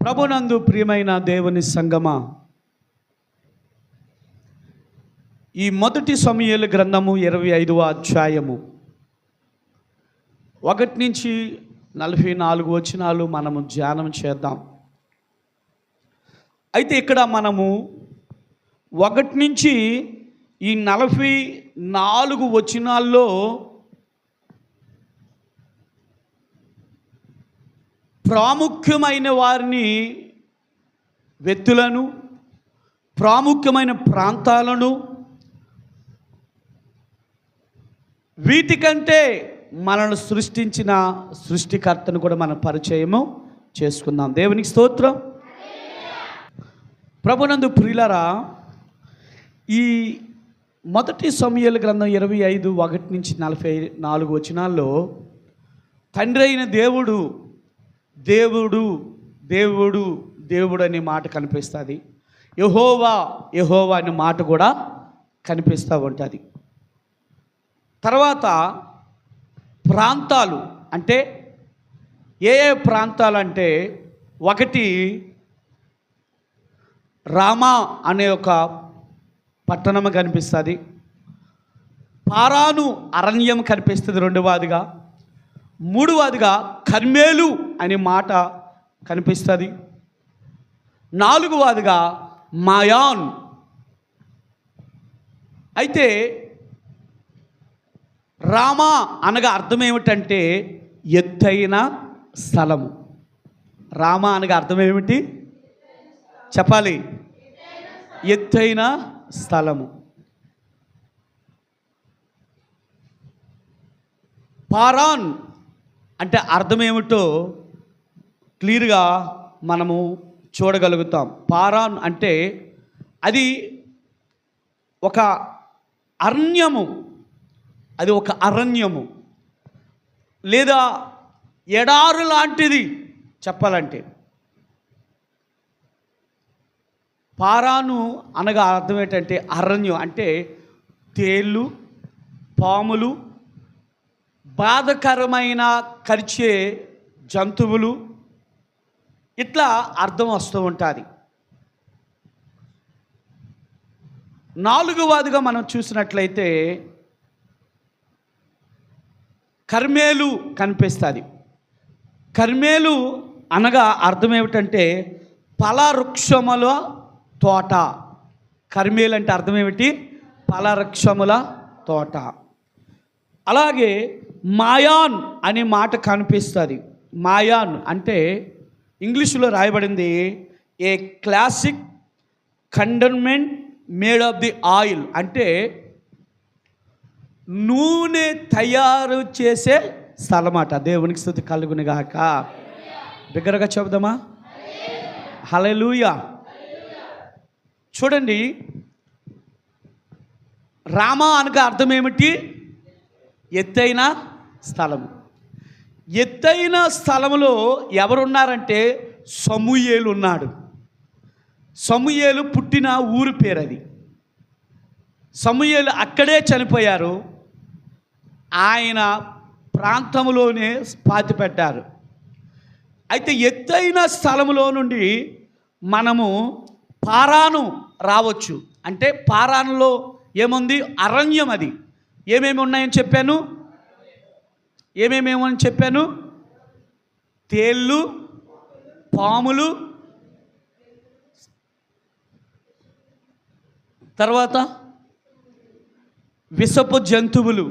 ప్రభునందు ప్రియమైన దేవుని సంగమా, ఈ మొదటి సమూయేలు గ్రంథము 25వ అధ్యాయము 1 నుంచి 44 వచనాలు మనము ధ్యానం చేద్దాం. అయితే ఇక్కడ మనము 1 నుంచి ఈ 44 వచనాల్లో ప్రాముఖ్యమైన వారిని, వ్యక్తులను, ప్రాముఖ్యమైన ప్రాంతాలను, వీటికంటే మనల్ని సృష్టించిన సృష్టికర్తను కూడా మనం పరిచయము చేసుకుందాం. దేవునికి స్తోత్రం. ప్రభునందు ప్రియులారా, ఈ మొదటి సమూయేలు గ్రంథం 25 1 నుంచి 44 వచనాల్లో తండ్రి అయిన దేవుడు దేవుడు దేవుడు దేవుడు అనే మాట కనిపిస్తుంది. యెహోవా యెహోవా అనే మాట కూడా కనిపిస్తూ ఉంటుంది. తర్వాత ప్రాంతాలు అంటే ఏ ప్రాంతాలు అంటే, ఒకటి రామా అనే ఒక పట్టణం కనిపిస్తుంది. పారాను అరణ్యం కనిపిస్తుంది రెండవదిగా. మూడవదిగా కర్మేలు అనే మాట కనిపిస్తుంది. నాలుగవదిగా మాయాన్. అయితే రామా అనగా అర్థం ఏమిటంటే ఎత్తైన స్థలము. రామా అనగా అర్థం ఏమిటి చెప్పాలి? ఎత్తైన స్థలము. పారాన్ అంటే అర్థం ఏమిటో క్లియర్గా మనము చూడగలుగుతాం. పారాన్ అంటే అది ఒక అరణ్యము, అది ఒక అరణ్యము లేదా ఎడారు లాంటిది చెప్పాలంటే. పారాను అనగా అర్థం ఏంటంటే అరణ్యం అంటే తేళ్ళు, పాములు, బాధకరమైన కరిచే జంతువులు, ఇట్లా అర్థం వస్తూ ఉంటుంది. నాలుగవదిగా మనం చూసినట్లయితే కర్మేలు కనిపిస్తుంది. కర్మేలు అనగా అర్థం ఏమిటంటే ఫలవృక్షముల తోట. కర్మేలు అంటే అర్థం ఏమిటి? ఫలవృక్షముల తోట. అలాగే మాయాన్ అనే మాట కనిపిస్తుంది. మాయాన్ అంటే ఇంగ్లీషులో రాయబడింది a classic condiment made of the oil, అంటే నూనె తయారు చేసే స్థలమాట. దేవునికి స్తుతి కలుగును గాక. బిగ్గరగా చెబుదామా? హల్లెలూయా. చూడండి, రామా అనగా అర్థం ఏమిటి? ఎత్తైన స్థలము. ఎత్తైన స్థలములో ఎవరున్నారంటే సమూయేలు ఉన్నాడు. సమూయేలు పుట్టిన ఊరు పేరు అది. సమూయేలు అక్కడే చనిపోయారు. ఆయన ప్రాంతంలోనే పాతి పెట్టారు. అయితే ఎత్తైన స్థలములో నుండి మనము పారాను రావచ్చు. అంటే పారానులో ఏముంది? అరణ్యం. అది ఏమేమి ఉన్నాయని చెప్పాను? ఏమేమేమని చెప్పాను? తేళ్ళు, పాములు, తర్వాత విషపు జంతువులు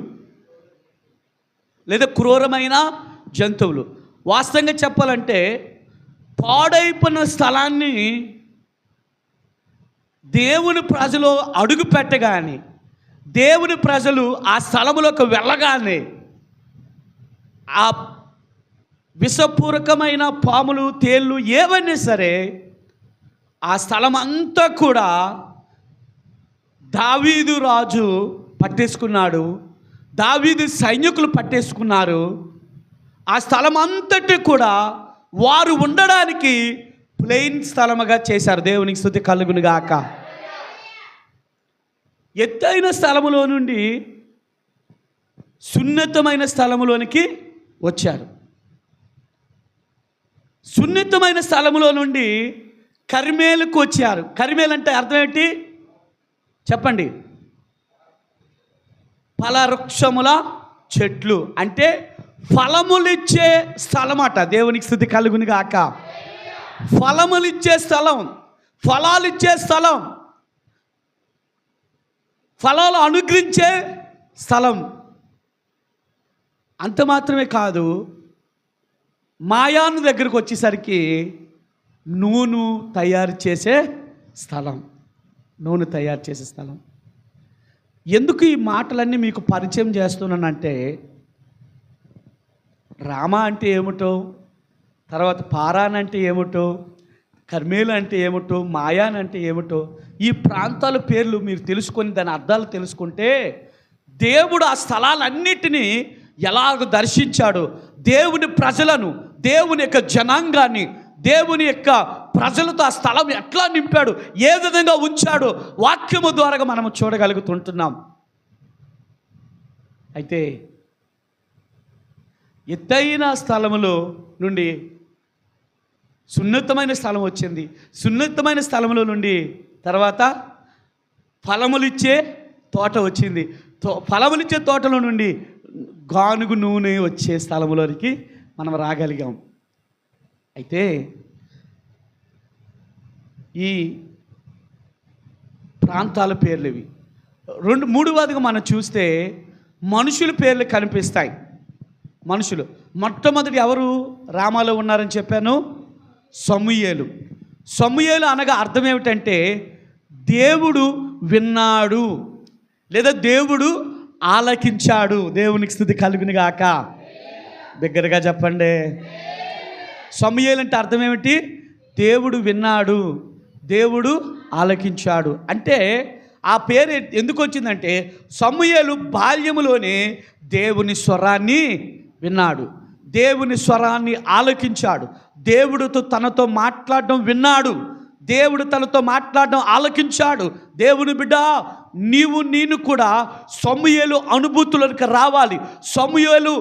లేదా క్రూరమైన జంతువులు. వాస్తవంగా చెప్పాలంటే పాడైపోయిన స్థలాన్ని దేవుని ప్రజలు అడుగు పెట్టగానే, దేవుని ప్రజలు ఆ స్థలములోకి వెళ్ళగానే ఆ విషపూరకమైన పాములు, తేళ్ళు ఏవైనా సరే ఆ స్థలం అంతా కూడా దావీదు రాజు పట్టేసుకున్నాడు. దావీదు సైనికులు పట్టేసుకున్నారు. ఆ స్థలం అంతటి కూడా వారు ఉండడానికి ప్లెయిన్ స్థలముగా చేశారు. దేవునికి స్తుతి కలుగును గాక. ఎత్తైన స్థలములో నుండి సున్నతమైన స్థలములోనికి వచ్చారు. సున్నితమైన స్థలములో నుండి కర్మేలుకు వచ్చారు. కర్మేలు అంటే అర్థం ఏంటి చెప్పండి? ఫలవృక్షముల చెట్లు అంటే ఫలములిచ్చే స్థలం అట. దేవునికి స్తుతి కలుగును గాక. ఫలములిచ్చే స్థలం, ఫలాలు ఇచ్చే స్థలం, ఫలాలు అనుగ్రహించే స్థలం. అంత మాత్రమే కాదు, మాయాను దగ్గరకు వచ్చేసరికి నూనె తయారు చేసే స్థలం, నూనె తయారు చేసే స్థలం. ఎందుకు ఈ మాటలన్నీ మీకు పరిచయం చేస్తున్నానంటే, రామ అంటే ఏమిటో, తర్వాత పారాన్ అంటే ఏమిటో, కర్మేలు అంటే ఏమిటో, మాయాన్ అంటే ఏమిటో, ఈ ప్రాంతాల పేర్లు మీరు తెలుసుకొని దాని అర్థాలు తెలుసుకుంటే దేవుడు ఆ స్థలాలన్నిటినీ ఎలాగ దర్శించాడు, దేవుని ప్రజలను, దేవుని యొక్క జనాంగాన్ని, దేవుని యొక్క ప్రజలతో ఆ స్థలం ఎట్లా నింపాడు, ఏ విధంగా ఉంచాడు, వాక్యము ద్వారా మనము చూడగలుగుతుంటున్నాం. అయితే ఎత్తైన స్థలములో నుండి సున్నితమైన స్థలం వచ్చింది. సున్నితమైన స్థలంలో నుండి తర్వాత ఫలములిచ్చే తోట వచ్చింది. ఫలములిచ్చే తోటలో నుండి గానుగు నూనె వచ్చే స్థలంలోనికి మనం రాగలిగాం. అయితే ఈ ప్రాంతాల పేర్లు ఇవి. 3వదిగా మనం చూస్తే మనుషుల పేర్లు కనిపిస్తాయి. మనుషులు మొట్టమొదటి ఎవరు రామాలో ఉన్నారని చెప్పాను? సమూయేలు. సమూయేలు అనగా అర్థం ఏమిటంటే దేవుడు విన్నాడు లేదా దేవుడు ఆలకించాడు. దేవునికి స్తుతి కలుగును గాక. దగ్గరగా చెప్పండి. సమూయేలు అంటే అర్థం ఏమిటి? దేవుడు విన్నాడు, దేవుడు ఆలకించాడు. అంటే ఆ పేరు ఎందుకు వచ్చిందంటే సమూయేలు బాల్యములోనే దేవుని స్వరాన్ని విన్నాడు, దేవుని స్వరాన్ని ఆలకించాడు, దేవుడితో తనతో మాట్లాడడం విన్నాడు, దేవుడు తనతో మాట్లాడడం ఆలకించాడు. దేవుని బిడ్డ, నేను కూడా సమూయేలు అనుభూతులకు రావాలి. సమూయేలు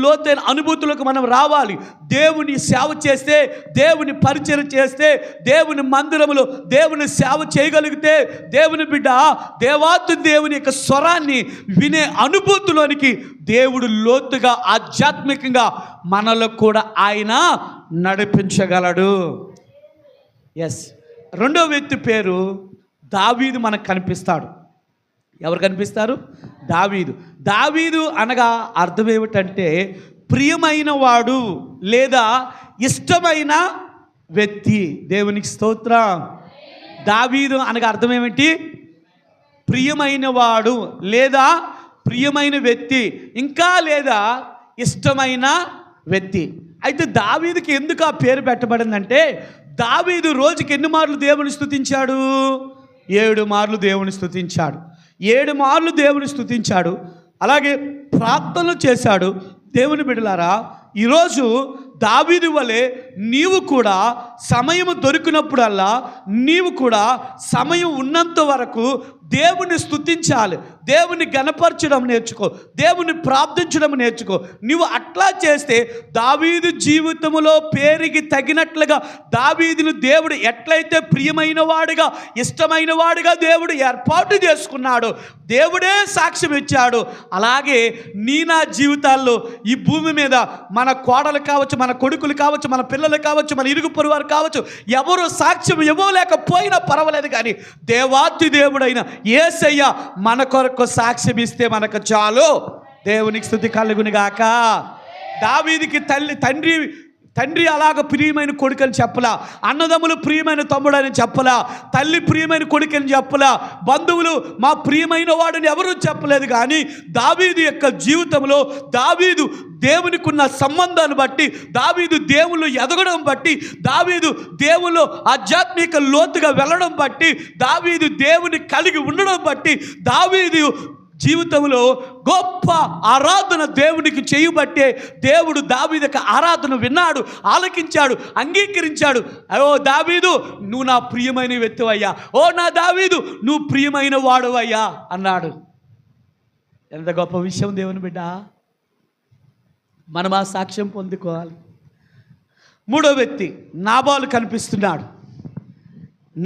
లోతైన అనుభూతులకు మనం రావాలి. దేవుని సేవ చేస్తే, దేవుని పరిచయం చేస్తే, దేవుని మందిరములో దేవుని సేవ చేయగలిగితే, దేవుని బిడ్డ దేవాతి దేవుని యొక్క స్వరాన్ని వినే అనుభూతిలోనికి దేవుడు లోతుగా ఆధ్యాత్మికంగా మనలో కూడా ఆయన నడిపించగలడు. ఎస్. 2వ వ్యక్తి పేరు దావీదు మనకు కనిపిస్తాడు. ఎవరు కనిపిస్తారు? దావీదు. దావీదు అనగా అర్థం ఏమిటంటే ప్రియమైన వాడు లేదా ఇష్టమైన వ్యక్తి. దేవునికి స్తోత్రం. దావీదు అనగా అర్థం ఏమిటి? ప్రియమైన వాడు లేదా ప్రియమైన వ్యక్తి, ఇంకా లేదా ఇష్టమైన వ్యక్తి. అయితే దావీదుకి ఎందుకు ఆ పేరు పెట్టబడిందంటే, దావీదు రోజుకి ఎన్ని మార్లు దేవుని స్తుతించాడు? 7 మార్లు దేవుని స్తుతించాడు. 7 మార్లు దేవుని స్తుతించాడు. అలాగే ప్రార్థనలు చేశాడు. దేవుని బిడ్డలారా, ఈరోజు దావీదు వలె నీవు కూడా సమయం దొరికినప్పుడల్లా, నీవు కూడా సమయం ఉన్నంత వరకు దేవుని స్తుతించాలి, దేవుని గణపరచడం నేర్చుకో, దేవుని ప్రార్థించడం నేర్చుకో. నువ్వు అట్లా చేస్తే దావీదు జీవితంలో పేరుకి తగినట్లుగా దావీదును దేవుడు ఎట్లయితే ప్రియమైన వాడుగా, ఇష్టమైన వాడుగా దేవుడు ఏర్పాటు చేసుకున్నాడు, దేవుడే సాక్ష్యం ఇచ్చాడు, అలాగే నా జీవితాల్లో ఈ భూమి మీద మన కోడలు కావచ్చు, మన కొడుకులు కావచ్చు, మన పిల్లలు కావచ్చు, మన ఇరుగు పొరుగు వారు కావచ్చు, ఎవరు సాక్ష్యం ఇవ్వలేకపోయినా పర్వాలేదు, కానీ దేవాతి దేవుడైన యేసయ్య మన కొరకు సాక్ష్యం ఇస్తే మనకు చాలు. దేవునికి స్తుతి కలుగును గాక. దావీదుకి తండ్రి అలాగ ప్రియమైన కొడుకని చెప్పలా, అన్నదమ్ములు ప్రియమైన తమ్ముడని చెప్పలా, తల్లి ప్రియమైన కొడుకని చెప్పలా, బంధువులు మా ప్రియమైన వాడని ఎవరూ చెప్పలేదు. కానీ దావీదు యొక్క జీవితంలో దావీదు దేవునికి ఉన్న సంబంధాన్ని బట్టి, దావీదు దేవుళ్ళు ఎదగడం బట్టి, దావీదు దేవుళ్ళు ఆధ్యాత్మిక లోతుగా వెళ్ళడం బట్టి, దావీదు దేవుని కలిగి ఉండడం బట్టి, దావీదు జీవితంలో గొప్ప ఆరాధన దేవునికి చేయబట్టే దేవుడు దావీదు యొక్క ఆరాధన విన్నాడు, ఆలకించాడు, అంగీకరించాడు. ఓ దావీదు, నువ్వు నా ప్రియమైన వ్యక్తివయ్యా, ఓ నా దావీదు నువ్వు ప్రియమైన వాడువయ్యా అన్నాడు. ఎంత గొప్ప విషయం దేవుని బిడ్డ. మనం ఆ సాక్ష్యం పొందుకోవాలి. మూడో వ్యక్తి నాబాలు కనిపిస్తున్నాడు.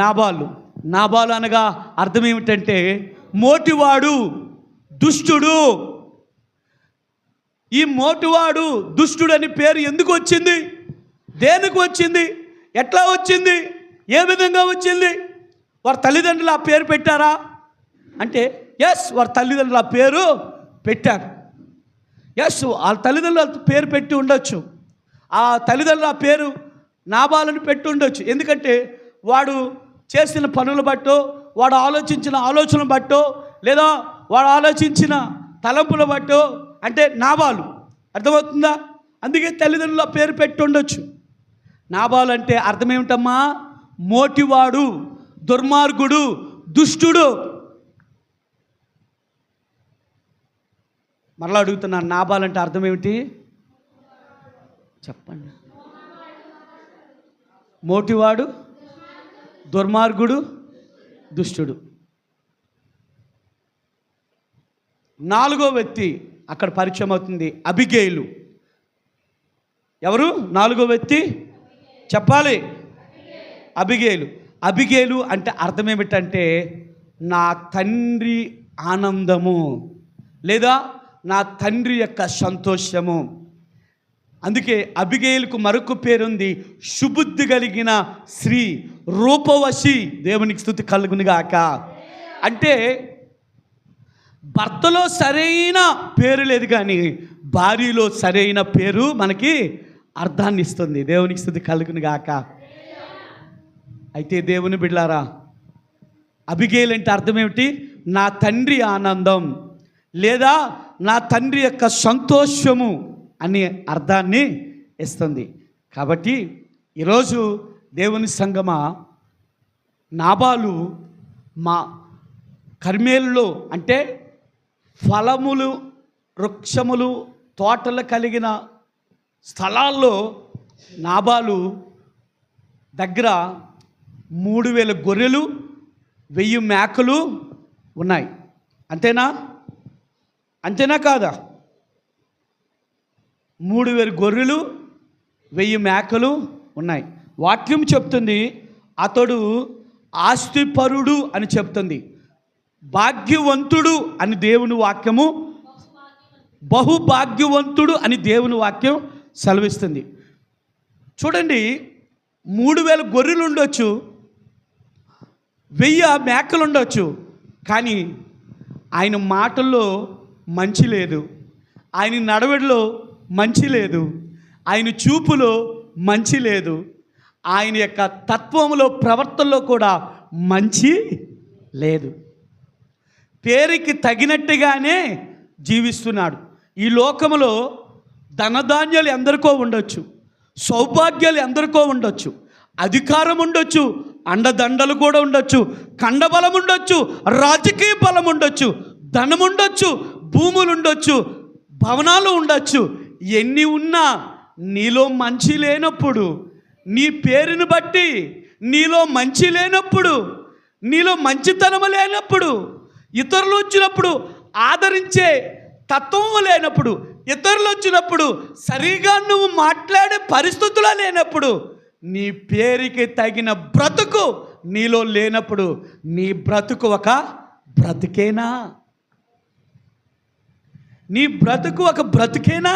నాబాలు అనగా అర్థం ఏమిటంటే మోటివాడు, దుష్టుడు. ఈ మోటివాడు, దుష్టుడు అని పేరు ఎందుకు వచ్చింది? దేనికి వచ్చింది? ఎట్లా వచ్చింది? ఏ విధంగా వచ్చింది? వారి తల్లిదండ్రులు ఆ పేరు పెట్టారా అంటే ఎస్, వారి తల్లిదండ్రులు ఆ పేరు పెట్టారు. ఎస్, వాళ్ళ తల్లిదండ్రులు పేరు పెట్టి ఉండొచ్చు. ఆ తల్లిదండ్రులు ఆ పేరు నాబాలని పెట్టి ఉండొచ్చు. ఎందుకంటే వాడు చేసిన పనులు బట్టో, వాడు ఆలోచించిన ఆలోచన బట్టో, లేదా వాడు ఆలోచించిన తలంపుల బట్టో అంటే నాబాలు. అర్థమవుతుందా? అందుకే తల్లిదండ్రులు ఆ పేరు పెట్టి ఉండొచ్చు. నాబాలు అంటే అర్థం ఏమిటమ్మా? మోటివాడు, దుర్మార్గుడు, దుష్టుడు. మరలా అడుగుతున్నాను, నాబాలు అంటే అర్థం ఏమిటి చెప్పండి? మోటివాడు, దుర్మార్గుడు, దుష్టుడు. నాలుగో వ్యక్తి అక్కడ పరిచయం అవుతుంది, అబిగేలు. ఎవరు నాలుగో వ్యక్తి? చెప్పాలి. అబిగేలు అంటే అర్థం ఏమిటంటే నా తండ్రి ఆనందము, లేదా నా తండ్రి యొక్క సంతోషము. అందుకే అబిగేలుకు మరొక పేరుంది, సుబుద్ధి కలిగిన స్త్రీ, రూపవశి. దేవునికి స్తుతి కలుగునుగాక. అంటే భర్తలో సరైన పేరు లేదు, కానీ భార్యలో సరైన పేరు మనకి అర్థాన్ని ఇస్తుంది. దేవునికి స్తుతి కలుగునుగాక. అయితే దేవుని బిడ్డలారా, అబిగేలు అంటే అర్థం ఏమిటి? నా తండ్రి ఆనందం, లేదా నా తండ్రి యొక్క సంతోషము అనే అర్థాన్ని ఇస్తుంది. కాబట్టి ఈరోజు దేవుని సంగమా, నాబాలు మా కర్మేలులో అంటే ఫలములు, వృక్షములు, తోటలు కలిగిన స్థలాల్లో నాబాలు దగ్గర 3000 గొర్రెలు, 1000 మేకలు ఉన్నాయి. అంతేనా కాదా? 3000 గొర్రెలు, 1000 మేకలు ఉన్నాయి. వాక్యం చెప్తుంది అతడు ఆస్తిపరుడు అని చెప్తుంది. భాగ్యవంతుడు అని దేవుని వాక్యము, బహుభాగ్యవంతుడు అని దేవుని వాక్యం సెలవిస్తుంది. చూడండి, 3000 గొర్రెలు ఉండొచ్చు, 1000 మేకలు ఉండొచ్చు, కానీ ఆయన మాటల్లో మంచి లేదు, ఆయన నడవడిలో మంచి లేదు, ఆయన చూపులో మంచి లేదు, ఆయన యొక్క తత్వంలో, ప్రవర్తనలో కూడా మంచి లేదు. పేరుకి తగినట్టుగానే జీవిస్తున్నాడు. ఈ లోకములో ధనధాన్యాలు ఎందరికో ఉండొచ్చు, సౌభాగ్యాలు ఎందరికో ఉండొచ్చు, అధికారం ఉండొచ్చు, అండదండలు కూడా ఉండొచ్చు, కండబలం ఉండొచ్చు, రాజకీయ బలం ఉండొచ్చు, ధనం ఉండొచ్చు, భూములు ఉండొచ్చు, భవనాలు ఉండొచ్చు. ఎన్ని ఉన్నా నీలో మంచి లేనప్పుడు, నీ పేరుని బట్టి నీలో మంచి లేనప్పుడు, నీలో మంచితనం లేనప్పుడు, ఇతరులు వచ్చినప్పుడు ఆదరించే తత్వం లేనప్పుడు, ఇతరులు వచ్చినప్పుడు సరిగా నువ్వు మాట్లాడే పరిస్థితులు లేనప్పుడు, నీ పేరుకి తగిన బ్రతుకు నీలో లేనప్పుడు, నీ బ్రతుకు ఒక బ్రతుకేనా? నీ బ్రతుకు ఒక బ్రతుకేనా?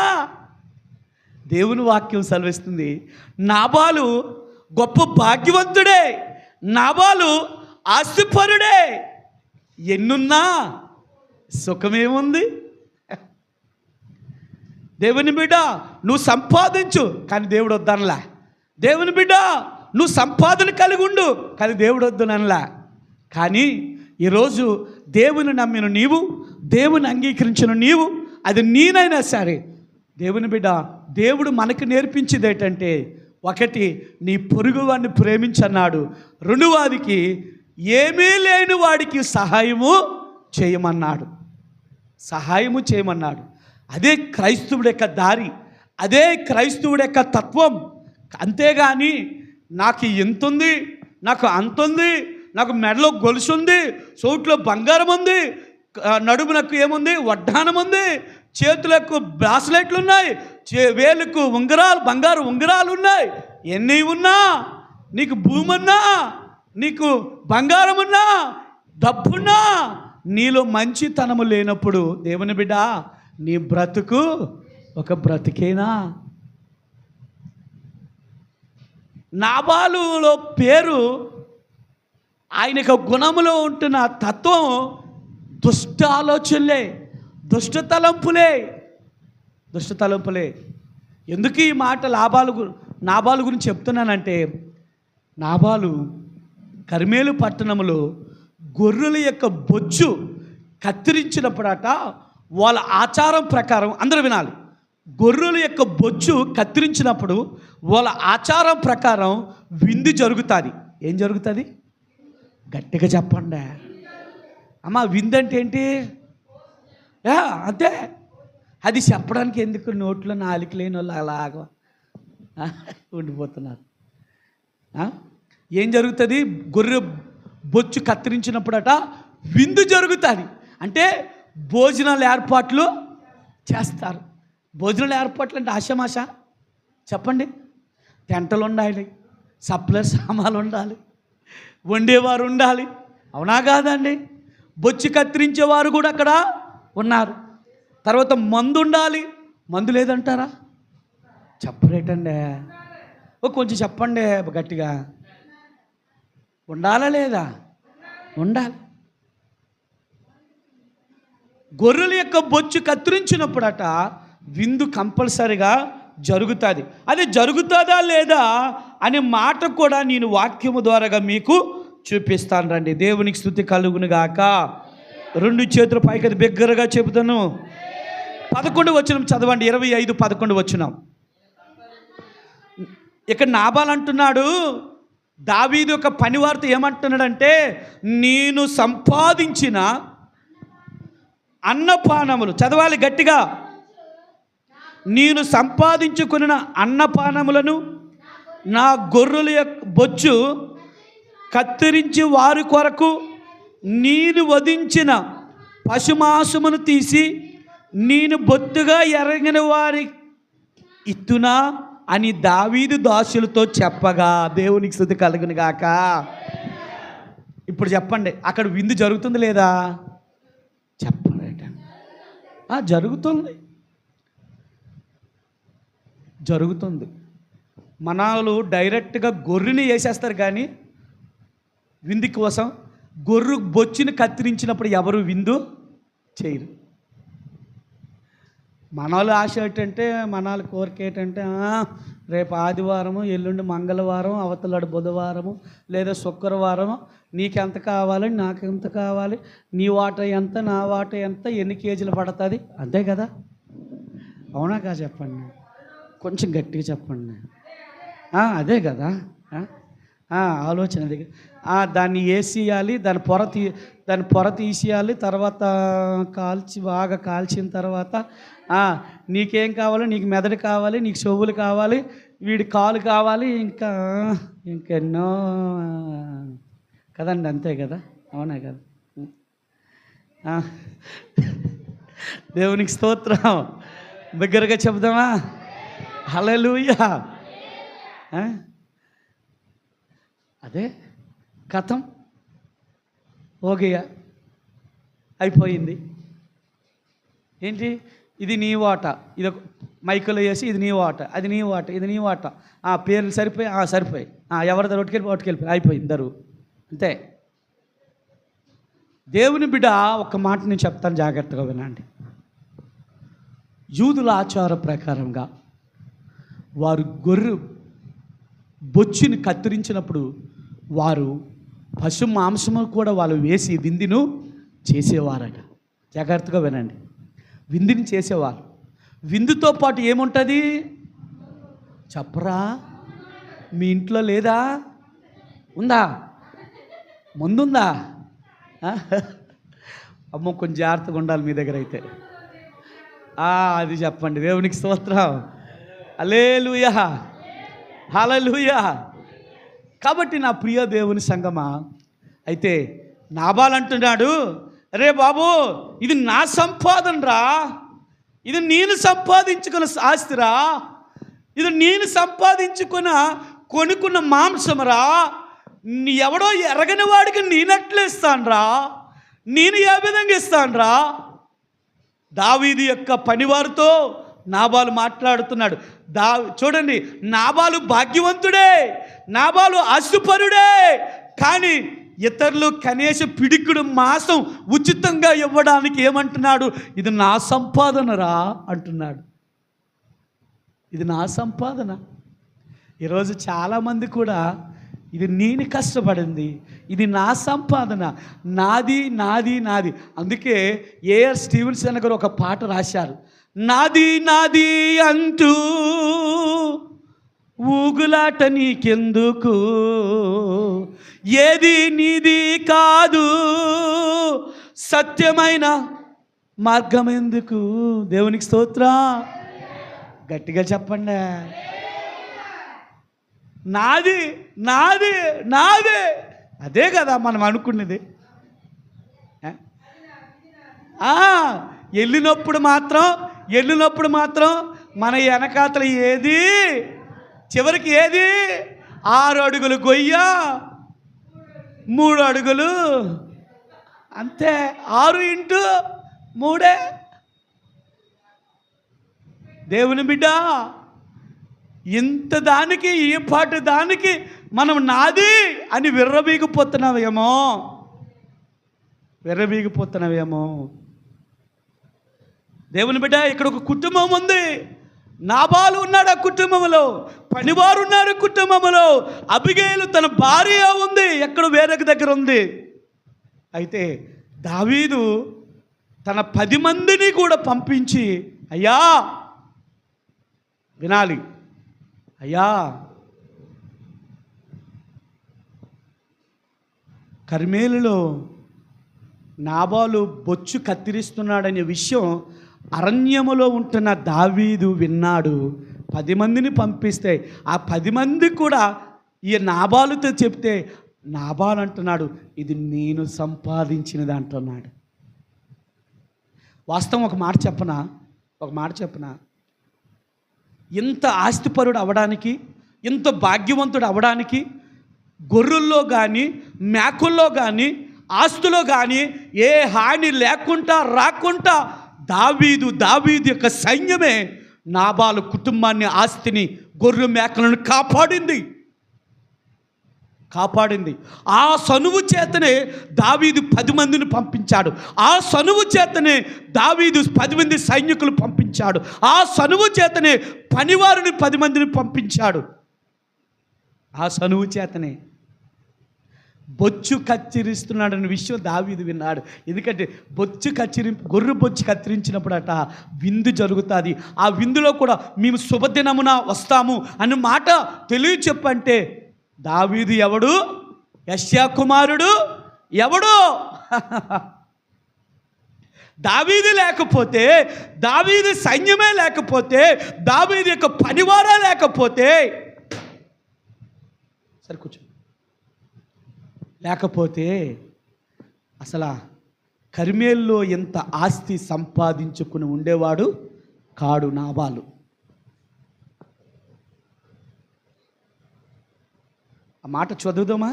దేవుని వాక్యం సెలవిస్తుంది, నాబాలు గొప్ప భాగ్యవంతుడే, నాబాలు ఆస్తిపరుడే. ఎన్నున్నా సుఖమేముంది? దేవుని బిడ్డ, నువ్వు సంపాదించు, కానీ దేవుడు వద్దనలా. దేవుని బిడ్డ, నువ్వు సంపాదన కలిగి ఉండు, కానీ దేవుడు వద్దనలా. కానీ ఈరోజు దేవుని నమ్మిన నీవు, దేవుని అంగీకరించిన నీవు, అది నేనైనా సరే, దేవుని బిడ్డ, దేవుడు మనకు నేర్పించేది ఏంటంటే, ఒకటి, నీ పొరుగువాడిని ప్రేమించన్నాడు. రెండవదికి, ఏమీ లేని వాడికి సహాయము చేయమన్నాడు. అదే క్రైస్తవుడి యొక్క దారి, అదే క్రైస్తవుడి యొక్క తత్వం. అంతేగాని నాకు ఎంతుంది, నాకు అంతుంది, నాకు మెడలో గొలుసు ఉంది, చోట్లో బంగారం ఉంది, నడుమునకు ఏముంది, వడ్డానం ఉంది, చేతులకు బ్రాస్లెట్లు ఉన్నాయి, వేలుకు ఉంగరాలు, బంగారు ఉంగరాలు ఉన్నాయి. ఎన్ని ఉన్నా, నీకు భూమి ఉన్నా, నీకు బంగారం ఉన్నా, డబ్బున్నా, నీలో మంచితనము లేనప్పుడు దేవుని బిడ్డ నీ బ్రతుకు ఒక బ్రతికేనా? నాబాలులో పేరు, ఆయన యొక్క గుణములో ఉంటున్న తత్వం దుష్ట ఆలోచనలే, దుష్ట తలంపులే. ఎందుకు ఈ మాట నాబాలు గురించి చెప్తున్నానంటే, నాబాలు కర్మేలు పట్టణంలో గొర్రెల యొక్క బొచ్చు కత్తిరించినప్పుడట, వాళ్ళ ఆచారం ప్రకారం, అందరూ వినాలి, గొర్రెల యొక్క బొచ్చు కత్తిరించినప్పుడు వాళ్ళ ఆచారం ప్రకారం విందు జరుగుతుంది. ఏం జరుగుతుంది? గట్టిగా చెప్పండి అమ్మ. విందు అంటే ఏంటి? అంతే. అది చెప్పడానికి ఎందుకు నోట్లో నాలుక లేని వాళ్ళు అలాగా ఉండిపోతున్నారు. ఏం జరుగుతుంది? గొర్రె బొచ్చు కత్తిరించినప్పుడట విందు జరుగుతుంది. అంటే భోజనాల ఏర్పాట్లు చేస్తారు. భోజనాల ఏర్పాట్లు అంటే ఆశమాష చెప్పండి. టెంటలు ఉండాలి, సప్లర్ సామాన్లు ఉండాలి, వండేవారు ఉండాలి, అవునా కాదండి? బొచ్చు కత్తిరించేవారు కూడా అక్కడ ఉన్నారు. తర్వాత మందు ఉండాలి. మందు లేదంటారా? చెప్పరేటండి, కొంచెం చెప్పండి గట్టిగా. ఉండాలా లేదా? ఉండాలి. గొర్రెల యొక్క బొచ్చు కత్తిరించినప్పుడట విందు కంపల్సరిగా జరుగుతుంది. అది జరుగుతుందా లేదా అనే మాట కూడా నేను వాక్యము ద్వారాగా మీకు చూపిస్తాను రండి. దేవునికి స్తుతి కలుగును గాక. 2 చేతుల పైకి బిగ్గరగా చెబుతాను. 11 వచనం చదవండి. 25:11 వచనం. ఇక్కడ నాబాల్ అంటున్నాడు, దావీదు యొక్క పనివారితో ఏమంటున్నాడంటే, నేను సంపాదించిన అన్నపానములు, చదవాలి గట్టిగా, నేను సంపాదించుకున్న అన్నపానములను నా గొర్రెల యొక్క బొచ్చు కత్తిరించి వారి కొరకు నేను వధించిన పశుమాంసమును తీసి నేను బొత్తుగా ఎరగిన వారి ఇత్తునా అని దావీదు దాసులతో చెప్పగా. దేవునికి స్తుతి కలుగును గాక. ఇప్పుడు చెప్పండి, అక్కడ విందు జరుగుతుంది లేదా? చెప్పండి. జరుగుతుంది. మనాలు డైరెక్ట్గా గొర్రెని వేసేస్తారు కానీ విందు కోసం గొర్రె బొచ్చుని కత్తిరించినప్పుడు ఎవరు విందు చేయరు. మనాలు ఆశ ఏంటంటే, మనాల కోరిక ఏంటంటే, రేపు ఆదివారము, ఎల్లుండి మంగళవారం, అవతలాడు బుధవారము లేదా శుక్రవారం, నీకెంత కావాలి, నాకెంత కావాలి, నీ వాట ఎంత, నా వాట ఎంత, ఎన్ని కేజీలు పడుతుంది, అంతే కదా? అవునా కాదు? చెప్పండి, కొంచెం గట్టిగా చెప్పండి. అదే కదా ఆలోచన. అది దాన్ని వేసేయాలి, దాని పొర తీసేయాలి, తర్వాత బాగా కాల్చిన తర్వాత నీకేం కావాలి, నీకు మెదడు కావాలి, నీకు చెవులు కావాలి, వీడి కాలు కావాలి, ఇంకెన్నో కదండి, అంతే కదా? అవునా కదా? దేవునికి స్తోత్రం. బిగ్గరగా చెప్దామా? హల్లెలూయా. అదే కథం ఓకేయా, అయిపోయింది. ఏంటి? ఇది నీ వాట, ఇది మైకులో వేసి ఇది నీ వాట, అది నీ వాట, ఇది నీ వాట, పేర్లు సరిపోయి ఎవరి దగ్గర ఒట్టుకెళ్ళిపోయి అయిపోయింది దరువు, అంతే. దేవుని బిడ్డ ఒక్క మాట నేను చెప్తాను, జాగ్రత్తగా వినండి. యూదుల ఆచార ప్రకారంగా వారు గొర్రె బొచ్చుని కత్తిరించినప్పుడు వారు పశు మాంసము కూడా వాళ్ళు వేసి విందును చేసేవారట. జాగ్రత్తగా వినండి, విందుని చేసేవారు. విందుతో పాటు ఏముంటుంది చెప్పరా? మీ ఇంట్లో లేదా? ఉందా? ముందుందా? అమ్మో, కొంచెం జాగ్రత్తగా ఉండాలి మీ దగ్గర అయితే. అది చెప్పండి. దేవునికి స్తోత్రం. హల్లెలూయా, హల్లెలూయా. కాబట్టి నా ప్రియ దేవుని సంగమా, అయితే నాబాల్ అంటున్నాడు, రే బాబు, ఇది నా సంపాదన రా, ఇది నేను సంపాదించుకున్న ఆస్తిరా, ఇది నేను సంపాదించుకున్న కొనుక్కున్న మాంసమరా, ఎవడో ఎరగని వాడికి నేనెట్లా ఇస్తానురా, నేను ఏ విధంగా ఇస్తానురా. దావీదు యొక్క పనివారితో నాబాలు మాట్లాడుతున్నాడు. చూడండి, నాబాలు భాగ్యవంతుడే, నాబాలు ఆశుపరుడే, కానీ ఇతరులు కనీసం పిడికుడు మాంసం ఉచితంగా ఇవ్వడానికి ఏమంటున్నాడు? ఇది నా సంపాదనరా అంటున్నాడు. ఇది నా సంపాదన. ఈరోజు చాలామంది కూడా ఇది నేను కష్టపడింది, ఇది నా సంపాదన, నాది నాది నాది. అందుకే ఏఆర్ స్టీవెన్సన్ గారు ఒక పాట రాశారు, నాది నాది అంటూ ఊగులాట నీకెందుకు, ఏది నీది కాదు సత్యమైన మార్గం ఎందుకు. దేవునికి స్తోత్రం. గట్టిగా చెప్పండి. నాది నాది నాది, అదే కదా మనం అనుకున్నది. వెళ్ళినప్పుడు మాత్రం మన వెనకాతల ఏది, చివరికి ఏది, 6 అడుగులు గొయ్య, 3 అడుగులు అంతే, 6 ఇంటూ 3. దేవుని బిడ్డ, ఇంత దానికి, ఈ పాటు దానికి మనం నాది అని విర్రబీగిపోతున్నావేమో. దేవుని బిడ్డ, ఇక్కడ ఒక కుటుంబం ఉంది. నాబాలు ఉన్నాడు ఆ కుటుంబంలో, పనివారు ఉన్నారు కుటుంబంలో, అబిగేలు తన భార్య ఉంది, ఎక్కడ వేరొక దగ్గర ఉంది. అయితే దావీదు తన 10 మందిని కూడా పంపించి, అయ్యా వినాలి, అయ్యా కర్మేలులో నాబాలు బొచ్చు కత్తిరిస్తున్నాడనే విషయం అరణ్యములో ఉంటున్న దావీదు విన్నాడు. 10 మందిని పంపిస్తే ఆ 10 మంది కూడా ఈ నాబాలుతో చెప్తే నాబాలు అంటున్నాడు, ఇది నేను సంపాదించినది అంటున్నాడు. వాస్తవం ఒక మాట చెప్పనా, ఇంత ఆస్తిపరుడు అవ్వడానికి, ఇంత భాగ్యవంతుడు అవ్వడానికి గొర్రెల్లో కానీ మేకల్లో కానీ ఆస్తులో కానీ ఏ హాని లేకుండా రాకుండా దావీదు యొక్క సైన్యమే నాబాలు కుటుంబాన్ని, ఆస్తిని, గొర్రె మేకలను కాపాడింది. ఆ సనువు చేతనే దావీదు 10 మందిని పంపించాడు. ఆ సనువు చేతనే దావీదు 10 మంది సైనికులు పంపించాడు. ఆ సనువు చేతనే పనివారిని 10 మందిని పంపించాడు. ఆ సనువు చేతనే బొచ్చు కత్తిరిస్తున్నాడన్న విషయం దావీదు విన్నాడు. ఎందుకంటే గొర్రె బొచ్చు కత్తిరించినప్పుడట విందు జరుగుతుంది. ఆ విందులో కూడా మేము శుభదినమున వస్తాము అన్న మాట చెప్పంటే దావీదు ఎవడు? యెష్యా కుమారుడు ఎవడు? దావీదు లేకపోతే, దావీదు సైన్యమే లేకపోతే, దావీదు యొక్క పనివారే లేకపోతే, సరే కూర్చో, లేకపోతే అసలు కర్మేల్లో ఎంత ఆస్తి సంపాదించుకుని ఉండేవాడు కాడు నాబాలు. ఆ మాట చదువుదామా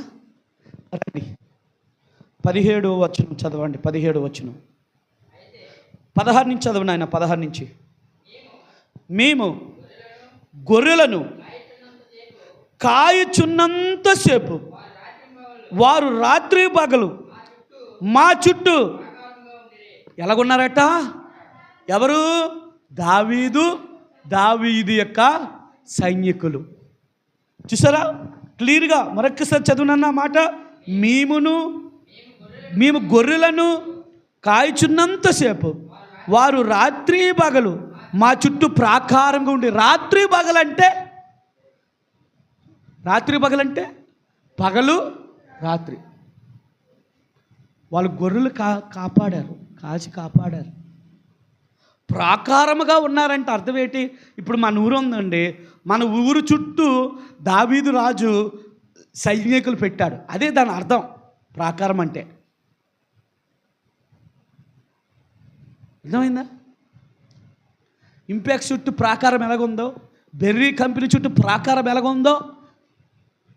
రండి. 17వ వచనం చదవండి. 17వ వచనం 16 నుంచి చదవండి ఆయన. 16 నుంచి, మేము గొర్రెలను కాయుచున్నంతసేపు వారు రాత్రి పగలు మా చుట్టూ ఎలాగున్నారట? ఎవరు? దావీదు యొక్క సైనికులు. చూసారా క్లియర్గా? మరొక్కసారి చదువునన్న మాట, మేము గొర్రెలను కాయుచున్నంతసేపు వారు రాత్రి పగలు మా చుట్టూ ప్రాకారంగా ఉండి. రాత్రి పగలంటే పగలు రాత్రి వాళ్ళు గొర్రెలు కాచి కాపాడారు. ప్రాకారముగా ఉన్నారంటే అర్థం ఏంటి? ఇప్పుడు మన ఊరు ఉందండి, మన ఊరు చుట్టూ దావీదు రాజు సైనికులు పెట్టాడు. అదే దాని అర్థం ప్రాకారం అంటే. అర్థమైందా? ఇంపాక్ట్ చుట్టూ ప్రాకారం ఎలాగుందో, బెర్రీ కంపెనీ చుట్టూ ప్రాకారం ఎలాగుందో,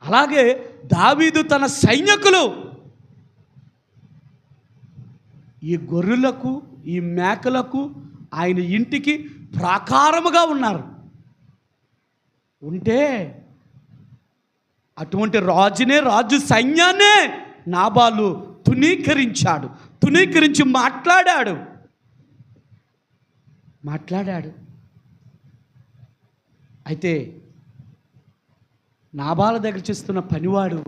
అలాగే దావీదు తన సైనికులు ఈ గొర్రెలకు ఈ మేకలకు ఆయన ఇంటికి ప్రాకారముగా ఉన్నారు. ఉంటే అటువంటి రాజు సైన్యాన్నే నాబాలు తునీకరించి మాట్లాడాడు. అయితే నాబాల దగ్గర చేస్తున్న పనివాడు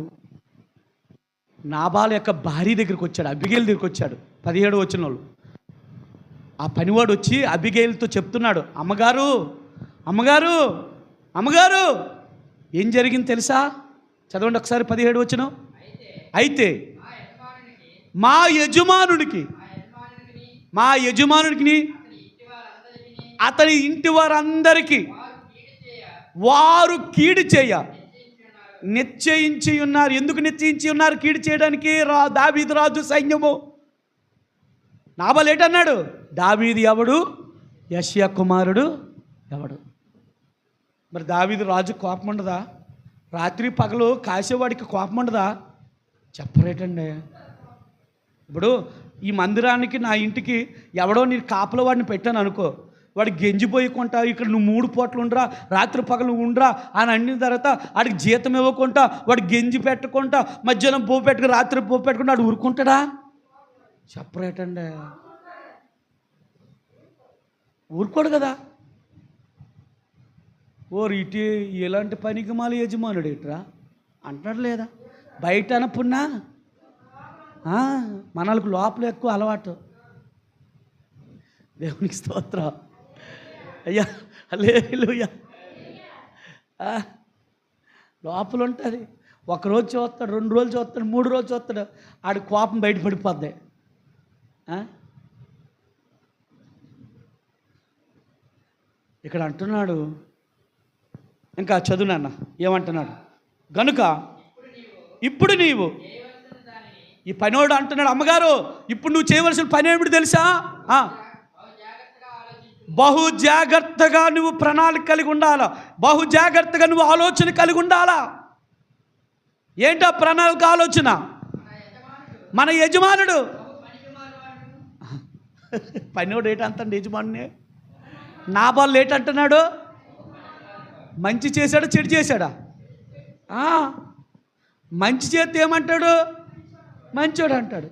నాబాల యొక్క భార్య దగ్గరికి వచ్చాడు, అబిగేల్ దగ్గరికి వచ్చాడు. 17 వచ్చిన వాళ్ళు. ఆ పనివాడు వచ్చి అబిగేల్తో చెప్తున్నాడు, అమ్మగారు ఏం జరిగింది తెలుసా? చదవండి ఒకసారి 17 వచ్చిన. అయితే మా యజమానునికి అతని ఇంటి వారందరికీ వారు కీడు చేయ నిశ్చయించి ఉన్నారు. ఎందుకు నిశ్చయించి ఉన్నారు కీడు చేయడానికి? దావీదు రాజు సైన్యము. నాబాలు ఏంటన్నాడు? దావీదు ఎవడు? యెషయా కుమారుడు ఎవడు? మరి దావీదు రాజు కోపం ఉండదా? రాత్రి పగలు కాసేవాడికి కోపం ఉండదా? చెప్పరేటండి. ఇప్పుడు ఈ మందిరానికి నా ఇంటికి ఎవడో నేను కాపల వాడిని పెట్టాను అనుకో, వాడికి గెంజిపోయి కొంటా, ఇక్కడ నువ్వు 3 పూటలు ఉండరా, రాత్రి పగలు ఉండరా అని అన్న తర్వాత వాడికి జీతం ఇవ్వకుండా, వాడు గెంజి పెట్టుకుంటా, మధ్యాహ్నం పో పెట్టుకుని రాత్రి పో పెట్టుకుంటా వాడు ఊరుకుంటాడా? చెప్పరేటండి. ఊరుకోడు కదా. ఇటు ఎలాంటి పనికి మాల యజమానుడు ఇట్రా అంటాడు లేదా? బయట అనపున్నా మనకు లోపల ఎక్కువ అలవాటు. దేవునికి స్తోత్రం. అయ్యా హల్లెలూయా. లోపల ఉంటుంది. ఒకరోజు చూస్తాడు, 2 రోజులు చూస్తాడు, 3 రోజులు చూస్తాడు, ఆడి కోపం బయటపడిపోద్ది. ఇక్కడ అంటున్నాడు, ఇంకా చదువునన్న ఏమంటున్నాడు? గనుక ఇప్పుడు నీవు ఈ పనివాడు అంటున్నాడు, అమ్మగారు ఇప్పుడు నువ్వు చేయవలసిన పని ఏమిటి తెలుసా? బహు జాగ్రత్తగా నువ్వు ప్రణాళిక కలిగి ఉండాలా, బహు జాగ్రత్తగా నువ్వు ఆలోచన కలిగి ఉండాలా. ఏంటా ప్రణాళిక ఆలోచన? మన యజమానుడు పనివాడు ఏంటంటే యజమానునే. నాబాలు ఏంటంటున్నాడు? మంచి చేశాడా చెడు చేశాడా? మంచి చేస్తే ఏమంటాడు? మంచోడు అంటాడు.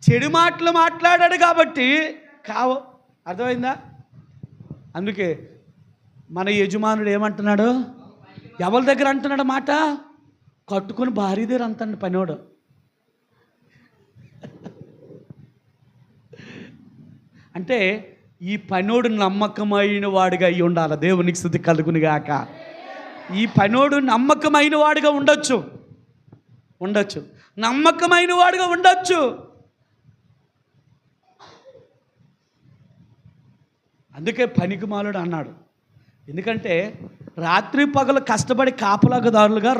చెడు మాటలు మాట్లాడాడు కాబట్టి కావు. అర్థమైందా? అందుకే మన యజమానుడు ఏమంటున్నాడు? ఎవరి దగ్గర అంటున్నాడు మాట? కట్టుకుని భార్య దగ్గర అంటాడు పనివాడు. అంటే ఈ పనోడు నమ్మకమైన వాడిగా అయి ఉండాలి. దేవునికి స్తుతి కలుగును గాక. ఈ పనోడు నమ్మకమైన వాడిగా ఉండొచ్చు, నమ్మకమైన వాడిగా ఉండొచ్చు. అందుకే పనికిమాలుడు అన్నాడు. ఎందుకంటే రాత్రి పగలు కష్టపడి కాపలాదారులుగా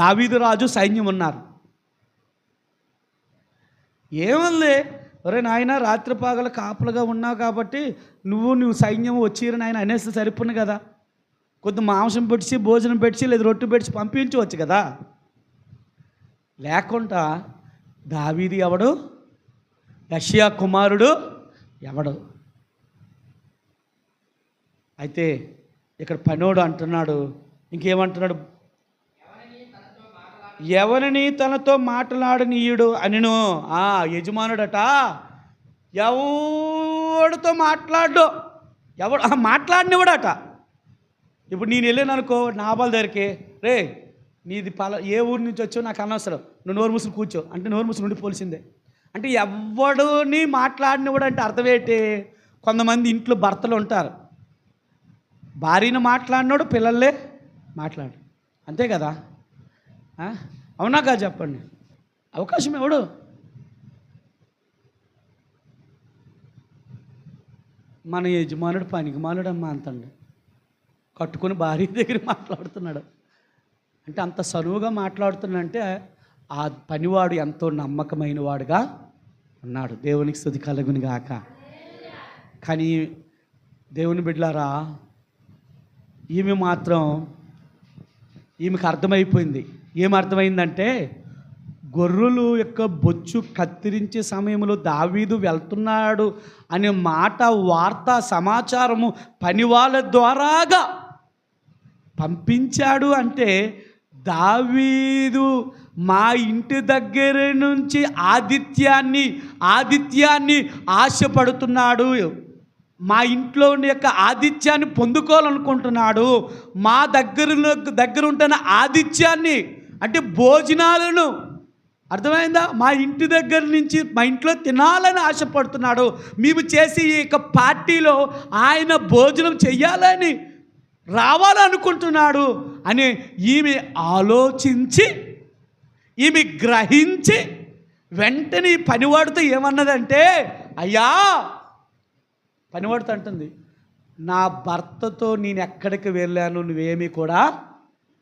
దావీదు రాజు సైన్యం ఉన్నారు. ఏముంది, ఒరే నాయన రాత్రి పగలు కాపలుగా ఉన్నావు కాబట్టి నువ్వు సైన్యం వచ్చిరు నాయన అనేసి సరిపోను కదా. కొద్ది మాంసం పెట్టి, భోజనం పెట్టి, లేదా రొట్టె పెట్టి పంపించవచ్చు కదా. లేకుండా దావీదు ఎవడు? యెషయా కుమారుడు ఎవడు? అయితే ఇక్కడ పనోడు అంటున్నాడు, ఇంకేమంటున్నాడు? ఎవరిని తనతో మాట్లాడనీయుడు అనిను. యజమానుడట ఎవడితో మాట్లాడినవాడట. ఇప్పుడు నేను వెళ్ళాను అనుకో నాబాల్ దగ్గరికి, రే నీది ఏ ఊరి నుంచి వచ్చో నాకు అనవసరం, నువ్వు నోరు మూసుకుని కూర్చో అంటే నోరు మూసుకుని ఉండిపోల్సిందే. అంటే ఎవడుని మాట్లాడినవాడు అంటే అర్థం ఏంటి? కొంతమంది ఇంట్లో భర్తలు ఉంటారు, భార్యను మాట్లాడినాడు, పిల్లలే మాట్లాడు, అంతే కదా. అవునాగా చెప్పండి. అవకాశం ఎవడు? మన యజమానుడు పనికిమాలుడు అమ్మా అంతండి. కట్టుకుని భార్య దగ్గర మాట్లాడుతున్నాడు అంటే అంత సనువుగా మాట్లాడుతున్నాడంటే ఆ పనివాడు ఎంతో నమ్మకమైన వాడుగా ఉన్నాడు. దేవునికి స్తుతి కలుగును గాక. కానీ దేవుని బిడ్డలారా, ఈమెకు అర్థమైపోయింది. ఏం అర్థమైందంటే, గొర్రెలు యొక్క బొచ్చు కత్తిరించే సమయంలో దావీదు వెళ్తున్నాడు అనే మాట, వార్త, సమాచారము పని వాళ్ళ ద్వారాగా పంపించాడు. అంటే దావీదు మా ఇంటి దగ్గర నుంచి ఆతిథ్యాన్ని ఆశపడుతున్నాడు, మా ఇంట్లో యొక్క ఆతిథ్యాన్ని పొందుకోవాలనుకుంటున్నాడు. మా దగ్గర ఉంటున్న ఆతిథ్యాన్ని అంటే భోజనాలను, అర్థమైందా, మా ఇంటి దగ్గర నుంచి మా ఇంట్లో తినాలని ఆశపడుతున్నాడు. మేము చేసి ఈ యొక్క పార్టీలో ఆయన భోజనం చెయ్యాలని రావాలనుకుంటున్నాడు అని ఈమె ఆలోచించి, ఈమె గ్రహించి వెంటనే పనివాడితో ఏమన్నదంటే, అయ్యా, పనివాడితో అంటుంది, నా భర్తతో నేను ఎక్కడికి వెళ్ళాను నువ్వేమీ కూడా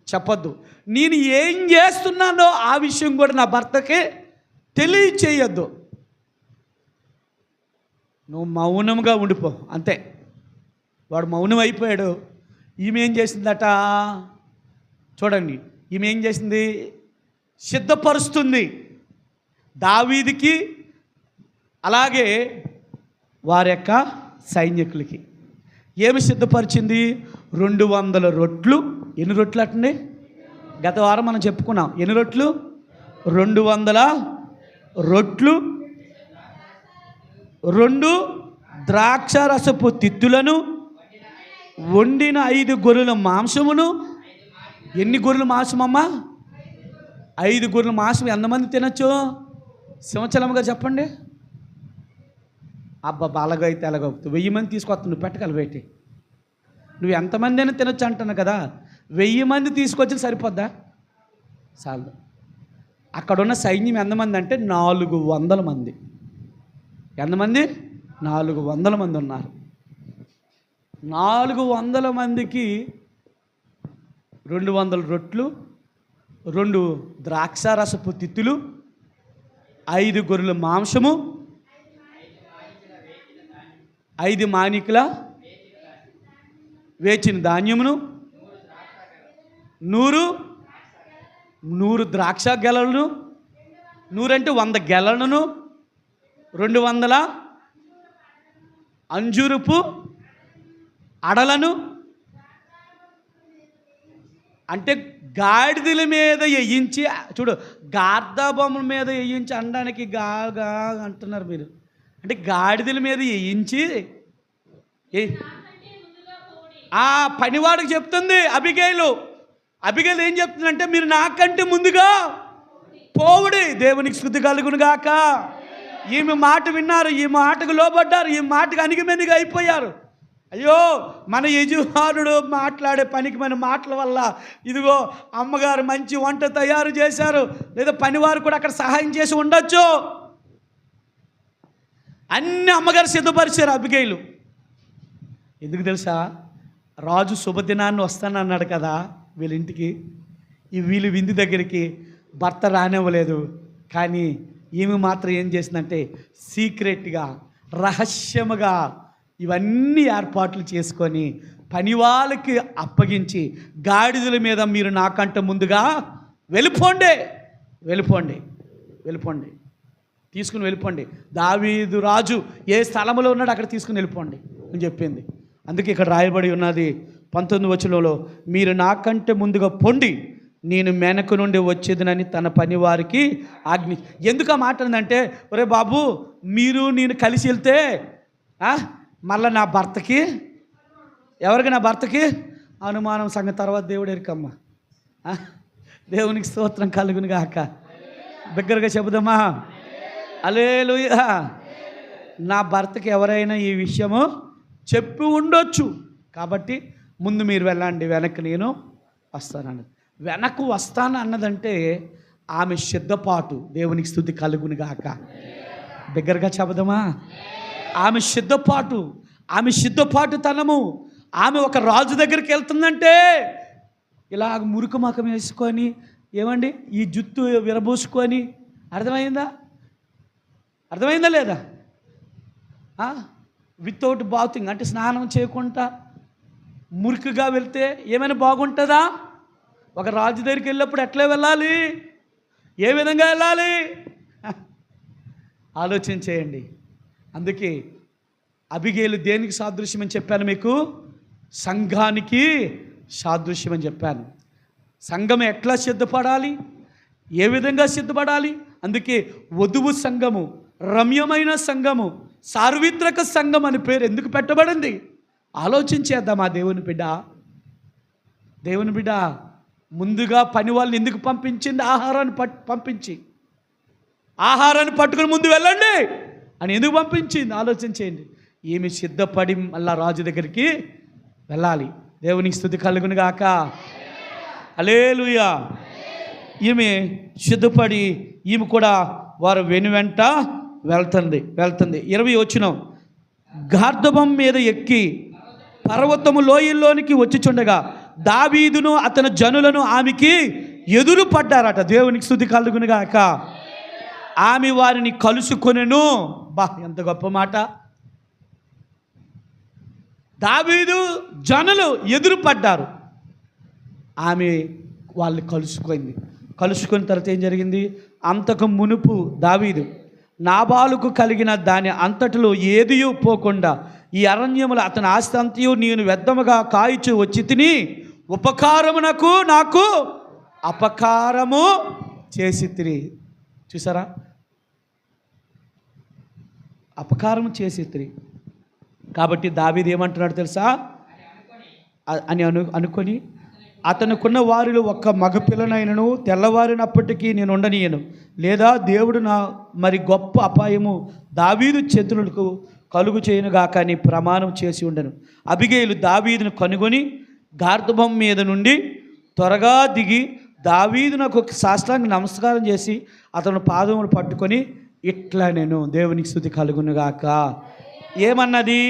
చెప్పొద్దు, నేను ఏం చేస్తున్నానో ఆ విషయం కూడా నా భర్తకి తెలియచేయొద్దు, నువ్వు మౌనంగా ఉండిపో, అంతే. వాడు మౌనం అయిపోయాడు. ఈమె ఏం చేసిందట చూడండి, ఈమె ఏం చేసింది, సిద్ధపరుస్తుంది దావీదుకి అలాగే వారి యొక్క సైనికులకి. ఏమి సిద్ధపరిచింది? 200 రొట్లు. ఎన్ని రొట్లు అటండి? గత వారం మనం చెప్పుకున్నాం. ఎన్ని రొట్లు? 200 రొట్లు, 2 ద్రాక్షారసపు తిత్తులను, వండిన 5 గొర్రెల మాంసమును. ఎన్ని గొర్రెల మాంసమమ్మా? 5 గొర్రెల మాంసం ఎంతమంది తినచ్చు సంవత్సరముగా చెప్పండి? అబ్బా, అలాగైతే అలాగవుతుంది. 1000 మంది తీసుకొస్తా, నువ్వు పెట్టగలవు పెట్టి, నువ్వు ఎంతమంది అయినా తినొచ్చు అంటున్నావు కదా. 1000 మంది తీసుకొచ్చి సరిపోద్దా? చాలు. అక్కడున్న సైన్యం ఎంతమంది అంటే 400 మంది. ఎంతమంది? 400 మంది ఉన్నారు. 400 మందికి 200 రొట్లు, 2 ద్రాక్షారసపు తిత్తులు, 5 గొర్రెల మాంసము, 5 మానికల వేచిన ధాన్యమును, 100 ద్రాక్ష గెలలను, 100 అంటే 100 గెలలను, 200 అంజూరపు అడలను, అంటే గాడిదల మీద వేయించి, చూడు, గార్ధాబొమ్మల మీద వేయించి అనడానికి గా అంటున్నారు మీరు. అంటే గాడిదల మీద వేయించి ఆ పనివాడికి చెప్తుంది అబిగైలు ఏం చెప్తుందంటే, మీరు నాకంటే ముందుగా పోవుడి. దేవునికి స్తుతి కలుగును గాక. ఈమె మాట విన్నారు, ఈ మాటకు లోబడ్డారు, ఈ మాటకు అణిగిమెనిగా అయిపోయారు. అయ్యో, మన యజమానుడు మాట్లాడే పనికి మన మాటల వల్ల ఇదిగో అమ్మగారు మంచి వంట తయారు చేశారు, లేదా పనివారు కూడా అక్కడ సహాయం చేసి ఉండొచ్చు. అన్ని అమ్మగారు సిద్ధపరిచారు అబిగైలు. ఎందుకు తెలుసా? రాజు శుభదినాన్ని వస్తానన్నాడు కదా వీళ్ళ ఇంటికి. వీళ్ళు విందు దగ్గరికి భర్త రానివ్వలేదు. కానీ ఈమె మాత్రం ఏం చేసిందంటే, సీక్రెట్గా, రహస్యముగా ఇవన్నీ ఏర్పాట్లు చేసుకొని పని వాళ్ళకి అప్పగించి, గాడిదల మీద మీరు నాకంటే ముందుగా వెళ్ళిపోండి, తీసుకుని వెళ్ళిపోండి. దావీదు రాజు ఏ స్థలంలో ఉన్నాడో అక్కడ తీసుకుని వెళ్ళిపోండి అని చెప్పింది. అందుకే ఇక్కడ రాయబడి ఉన్నది 19వ వచనంలో, మీరు నాకంటే ముందుగా పొండి, నేను వెనక నుండి వచ్చేదనని తన పని వారికి ఆజ్ఞ. ఎందుకు ఆ మాట అంటే, ఒరే బాబు, మీరు నేను కలిసి వెళ్తే మళ్ళీ నా భర్తకి అనుమానం సంగతి తర్వాత దేవుడు ఎరికమ్మా. దేవునికి స్తోత్రం కలుగును గాక. బిగ్గరగా చెబుదామా? హల్లెలూయా. నా భర్తకి ఎవరైనా ఈ విషయము చెప్పి ఉండొచ్చు, కాబట్టి ముందు మీరు వెళ్ళండి, వెనక్కి నేను వస్తానన్నది. వెనక్కు వస్తాను అన్నదంటే ఆమె సిద్ధపాటు. దేవునికి స్తుతి కలుగును గాక. బిగ్గరగా చెబుదామా? ఆమె సిద్ధపాటుతనము. ఆమె ఒక రాజు దగ్గరికి వెళ్తుందంటే ఇలాగ మురుకు మకం వేసుకొని, ఏమండి, ఈ జుత్తు విరబూసుకొని, అర్థమైందా లేదా? వితౌట్ బాతింగ్ అంటే స్నానం చేయకుండా మురికిగా వెళ్తే ఏమైనా బాగుంటుందా? ఒక రాజు దగ్గరికి వెళ్ళినప్పుడు ఎట్లా వెళ్ళాలి? ఏ విధంగా వెళ్ళాలి? ఆలోచన చేయండి. అందుకే అబిగేలు దేనికి సాదృశ్యం అని చెప్పాను మీకు? సంఘానికి సాదృశ్యం అని చెప్పాను. సంఘం ఎట్లా సిద్ధపడాలి, ఏ విధంగా సిద్ధపడాలి? అందుకే వధువు సంఘము, రమ్యమైన సంఘము, సార్వత్రిక సంఘం అని పేరు ఎందుకు పెట్టబడింది? ఆలోచించేద్దాం. ఆ దేవుని బిడ్డ ముందుగా పని వాళ్ళని ఎందుకు పంపించింది? ఆహారాన్ని పంపించి, ఆహారాన్ని పట్టుకుని ముందు వెళ్ళండి అని ఎందుకు పంపించింది? ఆలోచన చేయండి. ఈమె సిద్ధపడి మళ్ళా రాజు దగ్గరికి వెళ్ళాలి. దేవునికి స్తుతి కలుగును గాక. హల్లెలూయా. ఈమె సిద్ధపడి ఈమె కూడా వారు వెనువెంట వెళ్తుంది. 20 వచనం. గార్ధబం మీద ఎక్కి పర్వతము లోయల్లోనికి వచ్చుచుండగా దావీదును అతని జనులను ఆమెకి ఎదురు పడ్డారట. దేవునికి స్తుతి కలుగును గాక. ఆమె వారిని కలుసుకొనెను. ఎంత గొప్ప మాట! దావీదు జనులు ఎదురు పడ్డారు, ఆమె వాళ్ళని కలుసుకున్న తర్వాత ఏం జరిగింది? అంతకు మునుపు దావీదు నాబాలుకు కలిగిన దాని అంతటిలో ఏదియూ పోకుండా ఈ అరణ్యములో అతని ఆస్తి అంతయు నేను వ్యర్థముగా కాయిచు వచ్చి తిని ఉపకారమునకు నాకు అపకారము చేసి తిని. చూసారా? అపకారం చేసి తిని. కాబట్టి దావీదు ఏమంటున్నాడు తెలుసా? అని అనుకొని అతనుకున్న వారిలో ఒక్క మగపిల్లనైనను తెల్లవారినప్పటికీ నేను ఉండనీయను, లేదా దేవుడు నా మరి గొప్ప అపాయము దావీదు చేతులకు కలుగు చేయనుగాక అని ప్రమాణం చేసి ఉండను. అబిగేలు దావీదును కనుగొని గార్ధబం మీద నుండి త్వరగా దిగి దావీదునకు ఒక సాష్టాంగ నమస్కారం చేసి అతను పాదములు పట్టుకొని ఇట్లా నేను దేవునికి స్తుతి కలుగునుగాక. ఏమన్నది?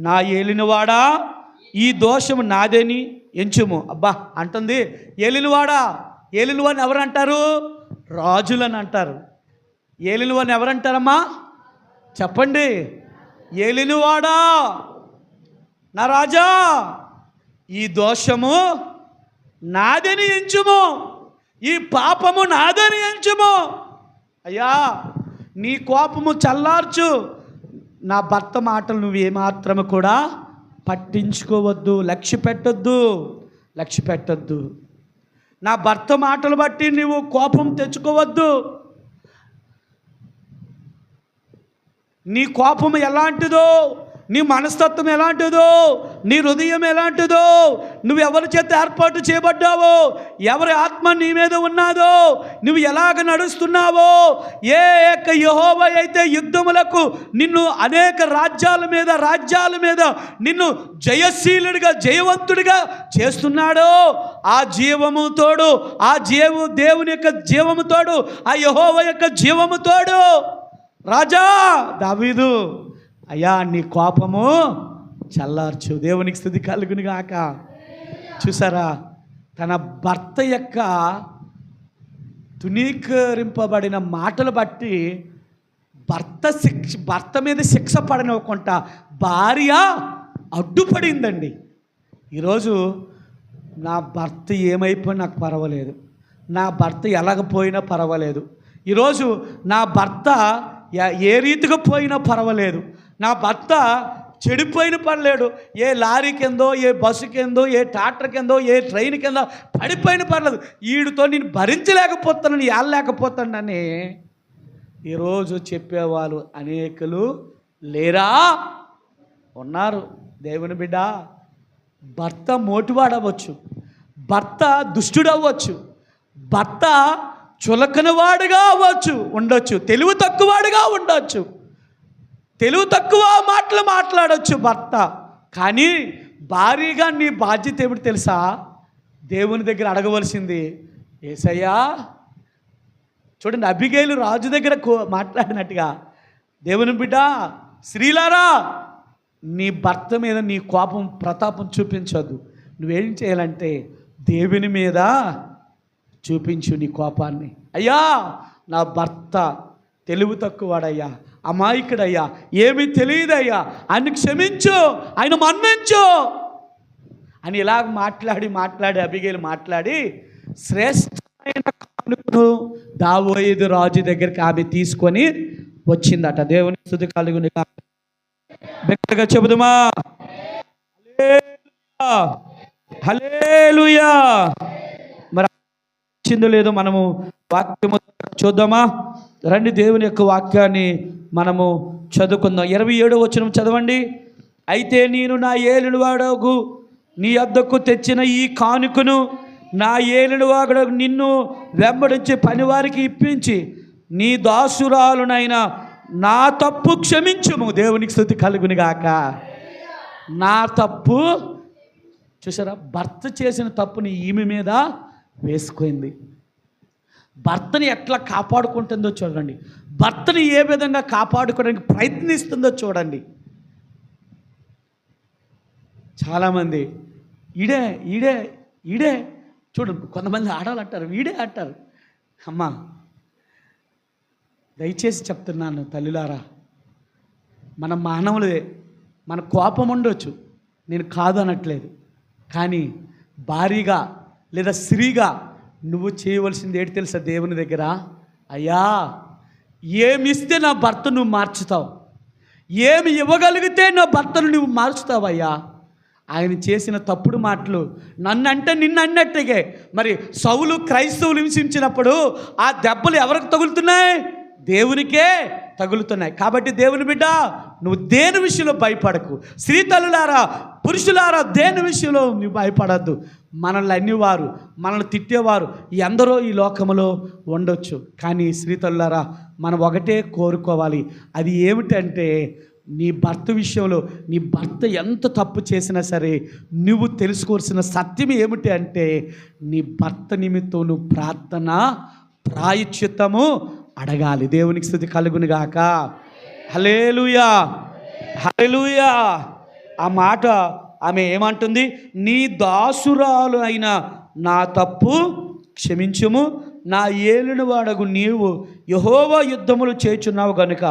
నా ఏలినవాడా, ఈ దోషము నాదేని ఎంచుము. అంటుంది. ఏలినవాడిని ఎవరు అంటారు? రాజులని అంటారు. ఏలినవాడిని ఎవరంటారమ్మా? చెప్పండి. ఏలినవాడా, నా రాజా, ఈ దోషము నాదని ఎంచుము, ఈ పాపము నాదని ఎంచుము. అయ్యా, నీ కోపము చల్లార్చు. నా భర్త మాటలు నువ్వు ఏమాత్రము కూడా పట్టించుకోవద్దు, లక్ష్య పెట్టొద్దు. నా భర్త మాటలు బట్టి నువ్వు కోపం తెచ్చుకోవద్దు. నీ కోపం ఎలాంటిదో, నీ మనస్తత్వం ఎలాంటిదో, నీ హృదయం ఎలాంటిదో, నువ్వు ఎవరి చేత ఏర్పాటు చేయబడ్డావో, ఎవరి ఆత్మ నీ మీద ఉన్నాదో, నువ్వు ఎలాగ నడుస్తున్నావో, ఏ యెహోవా అయితే యుద్ధములకు నిన్ను అనేక రాజ్యాల మీద నిన్ను జయశీలుడిగా, జయవంతుడిగా చేస్తున్నాడో, ఆ జీవము తోడు, దేవుని యొక్క జీవము తోడు, ఆ యెహోవా యొక్క జీవము తోడు. రాజా దావీదు, అయ్యా, నీ కోపము చల్లార్చు. దేవునికి స్తుతి కలుగును గాక. చూసారా? తన భర్త యొక్క తునీకరింపబడిన మాటలు బట్టి భర్త మీద శిక్ష పడనివ్వకుండా భార్య అడ్డుపడిందండి. ఈరోజు నా భర్త ఏమైపోయినా నాకు పర్వాలేదు, నా భర్త ఎలాగపోయినా పర్వాలేదు, ఈరోజు నా భర్త ఏ రీతిగా పోయినా పర్వాలేదు, నా భర్త చెడిపోయిన పర్లేదు, ఏ లారీ కిందో, ఏ బస్సు కిందో, ఏ ట్రాక్టర్ కిందో, ఏ ట్రైన్ కిందో పడిపోయిన పర్లేదు, వీడితో నేను భరించలేకపోతాను, ఏళ్ళలేకపోతానని ఈరోజు చెప్పేవాళ్ళు అనేకులు లేరా? ఉన్నారు. దేవుని బిడ్డ, భర్త మోటివాడవచ్చు, భర్త దుష్టుడవ్వచ్చు, భర్త చులకనవాడుగా ఉండొచ్చు, తెలివి తక్కువవాడుగా ఉండొచ్చు, తెలివి తక్కువ మాటలు మాట్లాడవచ్చు భర్త. కానీ భారీగా నీ బాధ్యత ఏమిటి తెలుసా? దేవుని దగ్గర అడగవలసింది, యేసయ్యా. చూడండి, అబిగేలు రాజు దగ్గర మాట్లాడినట్టుగా, దేవుని బిడ్డ, స్త్రీలారా, నీ భర్త మీద నీ కోపం ప్రతాపం చూపించొద్దు. నువ్వేం చేయాలంటే దేవుని మీద చూపించు నీ కోపాన్ని. అయ్యా, నా భర్త తెలివి తక్కువవాడయ్యా, అమాయకుడయ్యా, ఏమీ తెలియదయ్యా, ఆయన క్షమించు, ఆయన మన్నించు అని ఇలా మాట్లాడి అబిగేలు మాట్లాడి శ్రేష్టమైన కానుకను దావీదు రాజు దగ్గరికి ఆమె తీసుకొని వచ్చిందట. దేవుని స్తుతి కలుగును గాక. బిగ్గరగా చెబుదామా? హల్లెలూయా, హల్లెలూయా. మరి వచ్చిందో లేదో మనము వాక్యము చూద్దామా? రండి, దేవుని యొక్క వాక్యాన్ని మనము చదువుకుందాం. 27వ వచనం చదవండి. అయితే నేను నా ఏలువాడగు నీ వద్దకు తెచ్చిన ఈ కానుకను నా ఏలువాడు నిన్ను వెంబడించి పనివారికి ఇప్పించి నీ దాసురాలునైనా నా తప్పు క్షమించుము. దేవునికి స్తుతి కలుగును గాక. నా తప్పు చూసారా, భర్త చేసిన తప్పుని ఈమె మీద వేసుకుంది. భర్తని ఎట్లా కాపాడుకుంటుందో చూడండి, భర్తని ఏ విధంగా కాపాడుకోవడానికి ప్రయత్నిస్తుందో చూడండి. చాలామంది ఈడే ఈడే ఈడే చూడండి, కొంతమంది ఆడాలి అంటారు, వీడే అంటారు. అమ్మా, దయచేసి చెప్తున్నాను తల్లులారా, మన మానవులే, మన కోపం ఉండొచ్చు, నేను కాదు అనట్లేదు. కానీ భారీగా లేదా స్త్రీగా నువ్వు చేయవలసింది ఏంటి తెలుసా? దేవుని దగ్గర, అయ్యా ఏమిస్తే నా భర్త నువ్వు మార్చుతావు, ఏమి ఇవ్వగలిగితే నా భర్తను నువ్వు మార్చుతావయ్యా. ఆయన చేసిన తప్పుడు మాటలు నన్నంటే నిన్ను అన్నట్టుగా. మరి సౌలు క్రైస్తవులు హింసించినప్పుడు ఆ దెబ్బలు ఎవరికి తగులుతున్నాయి? దేవునికే తగులుతున్నాయి. కాబట్టి దేవుని బిడ్డ, నువ్వు దేని విషయంలో భయపడకు. స్త్రీ తల్లులారా, పురుషులారా, దేని విషయంలో నువ్వు భయపడద్దు. మనల్ని అన్నివారు, మనల్ని తిట్టేవారు ఎందరో ఈ లోకంలో ఉండొచ్చు. కానీ స్త్రీ తల్లులారా, మనం ఒకటే కోరుకోవాలి. అది ఏమిటంటే, నీ భర్త విషయంలో నీ భర్త ఎంత తప్పు చేసినా సరే నువ్వు తెలుసుకోవాల్సిన సత్యం ఏమిటి అంటే, నీ భర్త నిమిత్తం నువ్వు ప్రార్థన ప్రాయశ్చిత్తము అడగాలి. దేవునికి స్తుతి కలుగును గాక. హల్లెలూయా, హల్లెలూయా. ఆ మాట ఆమె ఏమంటుంది? నీ దాసురాలు అయిన నా తప్పు క్షమించుము, నా ఏలినవాడగు నీవు యెహోవా యుద్ధములు చేయుచున్నావు గనుక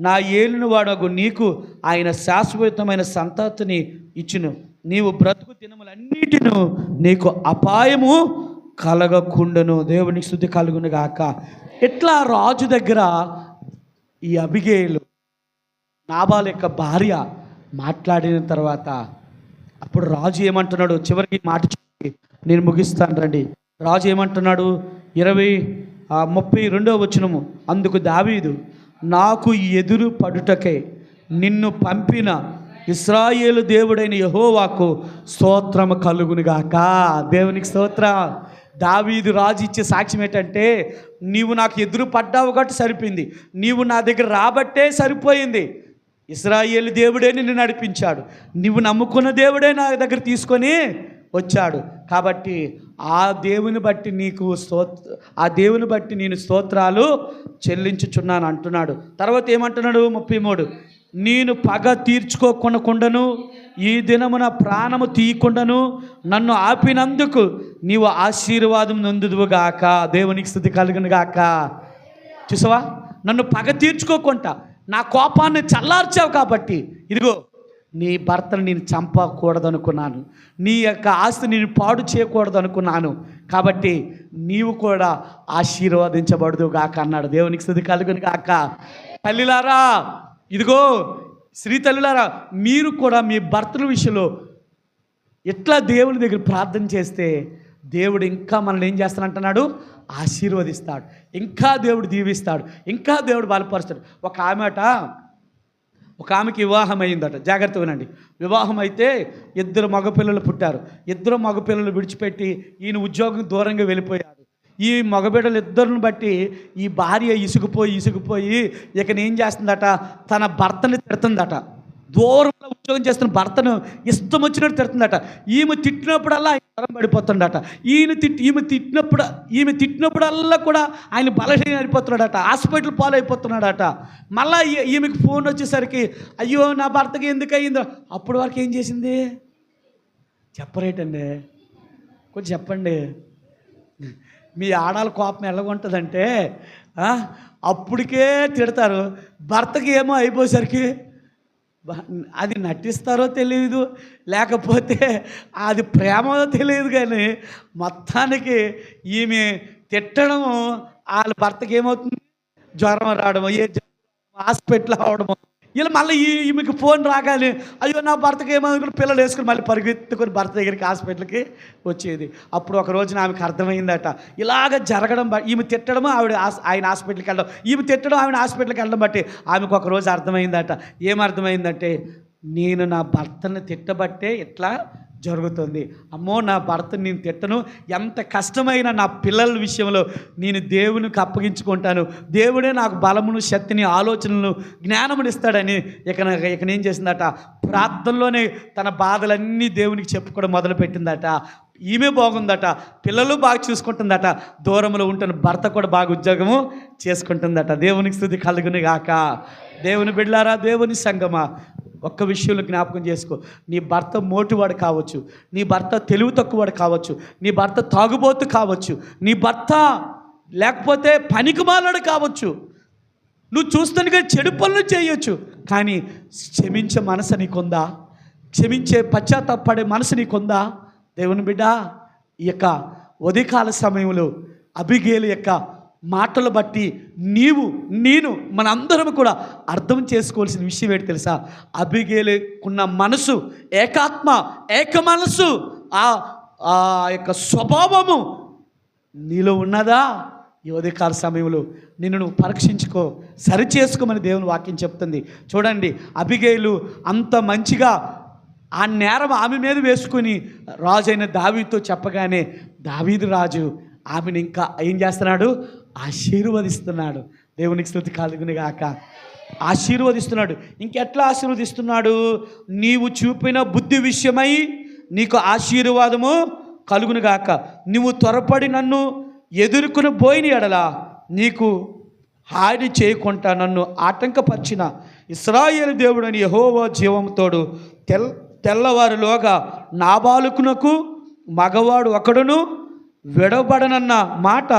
నా ఏలినవాడగు నీకు ఆయన శాశ్వతమైన సంతతిని ఇచ్చును. నీవు బ్రతుకు దినములన్నిటిను నీకు అపాయము కలగకుండును. దేవునికి స్తుతి కలుగును గాక. ఇట్లా రాజు దగ్గర ఈ అబిగేలు, నాబాల్ యొక్క భార్య, మాట్లాడిన తర్వాత అప్పుడు రాజు ఏమంటున్నాడు? చివరికి మాట చెప్పి నేను ముగిస్తాను రండి. రాజు ఏమంటున్నాడు? 32వ వచనము. అందుకు దావీదు, నాకు ఎదురు పడుటకై నిన్ను పంపిన ఇశ్రాయేలు దేవుడైన యెహోవాకు స్తోత్రము కలుగునుగాక. దేవునికి స్తోత్రం. దావీదు రాజు ఇచ్చే సాక్ష్యం ఏంటంటే, నీవు నాకు ఎదురు పడ్డావు కాబట్టి సరిపోయింది, నీవు నా దగ్గర రాబట్టే సరిపోయింది. ఇశ్రాయేలు దేవుడే నిన్ను నడిపించాడు, నువ్వు నమ్ముకున్న దేవుడే నా దగ్గర తీసుకొని వచ్చాడు. కాబట్టి ఆ దేవుని బట్టి నేను స్తోత్రాలు చెల్లించుచున్నాను అంటున్నాడు. తర్వాత ఏమంటున్నాడు? 33, నేను పగ తీర్చుకోకుండాను ఈ దినమున ప్రాణము తీయకుండాను నన్ను ఆపినందుకు నీవు ఆశీర్వాదం నొందుదువుగాక. దేవునికి స్తుతి కలుగును గాక. చూసావా, నన్ను పగ తీర్చుకోకుండా నా కోపాన్ని చల్లార్చావు కాబట్టి ఇదిగో నీ భర్తను నేను చంపకూడదు అనుకున్నాను, నీ యొక్క ఆస్తి నేను పాడు చేయకూడదు అనుకున్నాను, కాబట్టి నీవు కూడా ఆశీర్వదించబడదు గాక అన్నాడు. దేవునికి స్తుతి కలుగును గాక. తల్లిలారా, ఇదిగో స్త్రీ తల్లులారా, మీరు కూడా మీ భర్తల విషయంలో ఎట్లా దేవుని దగ్గర ప్రార్థన చేస్తే దేవుడు ఇంకా మనల్ని ఏం చేస్తానంటున్నాడు? ఆశీర్వదిస్తాడు, ఇంకా దేవుడు దీవిస్తాడు, ఇంకా దేవుడు బలపరుస్తాడు. ఒక ఆమెకి వివాహం అయిందట. జాగ్రత్త వినండి. వివాహం అయితే 2 మగపిల్లలు పుట్టారు. 2 మగపిల్లలు విడిచిపెట్టి ఈయన ఉద్యోగం దూరంగా వెళ్ళిపోయాడు. ఈ మగబిడ్డలు ఇద్దరిని బట్టి ఈ భార్య ఇసుకుపోయి ఇక ఏం చేస్తుందట? తన భర్తని తిడుతుందట. దూరంలో ఉద్యోగం చేస్తున్న భర్తను ఇష్టం వచ్చినట్టు తిడుతుందట. ఈమె తిట్టినప్పుడల్లా ఆయన బలం పడిపోతుందట. ఈమె తిట్టినప్పుడల్లా కూడా ఆయన బలహీన అయిపోతున్నాడట, హాస్పిటల్ పాలైపోతున్నాడట. మళ్ళీ ఈమెకి ఫోన్ వచ్చేసరికి అయ్యో నా భర్తకి ఎందుకు అయ్యిందో. అప్పటి వరకు ఏం చేసింది? చెప్పరేటండి, కొంచెం చెప్పండి. మీ ఆడాల కోపం ఎలాగుంటుందంటే అప్పటికే తిడతారు, భర్తకి ఏమో అయిపోయేసరికి అది నటిస్తారో తెలియదు, లేకపోతే అది ప్రేమో తెలియదు, కానీ మొత్తానికి ఈమె తిట్టడం వాళ్ళ భర్తకి ఏమవుతుంది, జ్వరం రావడము, హాస్పిటల్ అవడము. ఇలా మళ్ళీ ఈమెకి ఫోన్ రాగానే అయ్యో నా భర్తకి ఏమనుకుని పిల్లలు వేసుకుని మళ్ళీ పరిగెత్తుకొని భర్త దగ్గరికి హాస్పిటల్కి వచ్చేది. అప్పుడు ఒక రోజున ఆమెకు అర్థమైందట, ఇలాగ జరగడం ఈమె తిట్టడము ఆయన హాస్పిటల్కి వెళ్ళడం, ఈమె తిట్టడం ఆవిడ హాస్పిటల్కి వెళ్ళడం బట్టి ఆమెకు ఒక రోజు అర్థమైందట. ఏమర్థమైందంటే, నేను నా భర్తను తిట్టబట్టే ఇట్లా జరుగుతుంది. అమ్మో, నా భర్తను నేను తిట్టను, ఎంత కష్టమైన నా పిల్లల విషయంలో నేను దేవునికి అప్పగించుకుంటాను, దేవుడే నాకు బలమును, శక్తిని, ఆలోచనలను, జ్ఞానమును ఇస్తాడని ఇకనేం చేసిందట, ప్రార్థనలోనే తన బాధలన్నీ దేవునికి చెప్పుకోవడం మొదలుపెట్టిందట. ఈమె బాగుందట, పిల్లలు బాగా చూసుకుంటుందట, దూరంలో ఉంటున్న భర్త కూడా బాగా ఉద్యోగము చేసుకుంటుందట. దేవునికి స్తుతి కలుగును గాక. దేవుని బిడ్డలారా, దేవుని సంగమా, ఒక్క విషయంలో జ్ఞాపకం చేసుకో. నీ భర్త మోటివాడు కావచ్చు, నీ భర్త తెలివి తక్కువవాడు కావచ్చు, నీ భర్త తాగుబోతు కావచ్చు, నీ భర్త లేకపోతే పనికిమాలాడు కావచ్చు, నువ్వు చూస్తానుగా చెడు పనులు చేయొచ్చు, కానీ క్షమించే మనసు నీకుందా? క్షమించే పశ్చాత్తాపడే మనసు నీకుందా? దేవుని బిడ్డ, ఈ యొక్క ఉదయకాల సమయంలో అబిగేలు యొక్క మాటలు బట్టి నేను మనందరం కూడా అర్థం చేసుకోవాల్సిన విషయం ఏంటి తెలుసా? అబిగేలుకున్న మనసు, ఏకాత్మ, ఏక మనసు, ఆ యొక్క స్వభావము నీలో ఉన్నదా? ఈ ఉదయకాల సమయంలో నిన్ను నువ్వు పరీక్షించుకో, సరిచేసుకోమని దేవుని వాక్యం చెప్తుంది. చూడండి, అబిగేలు అంత మంచిగా ఆ నేరం ఆమె మీద వేసుకుని రాజు అయిన దావీదుతో చెప్పగానే దావీదు రాజు ఆమెను ఇంకా ఏం చేస్తున్నాడు? ఆశీర్వదిస్తున్నాడు. దేవునికి స్తుతి కలుగును గాక. ఆశీర్వదిస్తున్నాడు. ఇంకెట్లా ఆశీర్వదిస్తున్నాడు? నీవు చూపిన బుద్ధి విషయమై నీకు ఆశీర్వాదము కలుగును గాక. నువ్వు త్వరపడి నన్ను ఎదుర్కొని పోయిన ఎడల నీకు హాని చేయకుండా నన్ను ఆటంకపరిచిన ఇశ్రాయేలు దేవుడని యెహోవా జీవంతోడు తెల్లవారులోగా నాబాలుకునకు మగవాడు ఒకడును విడవబడనన్న మాట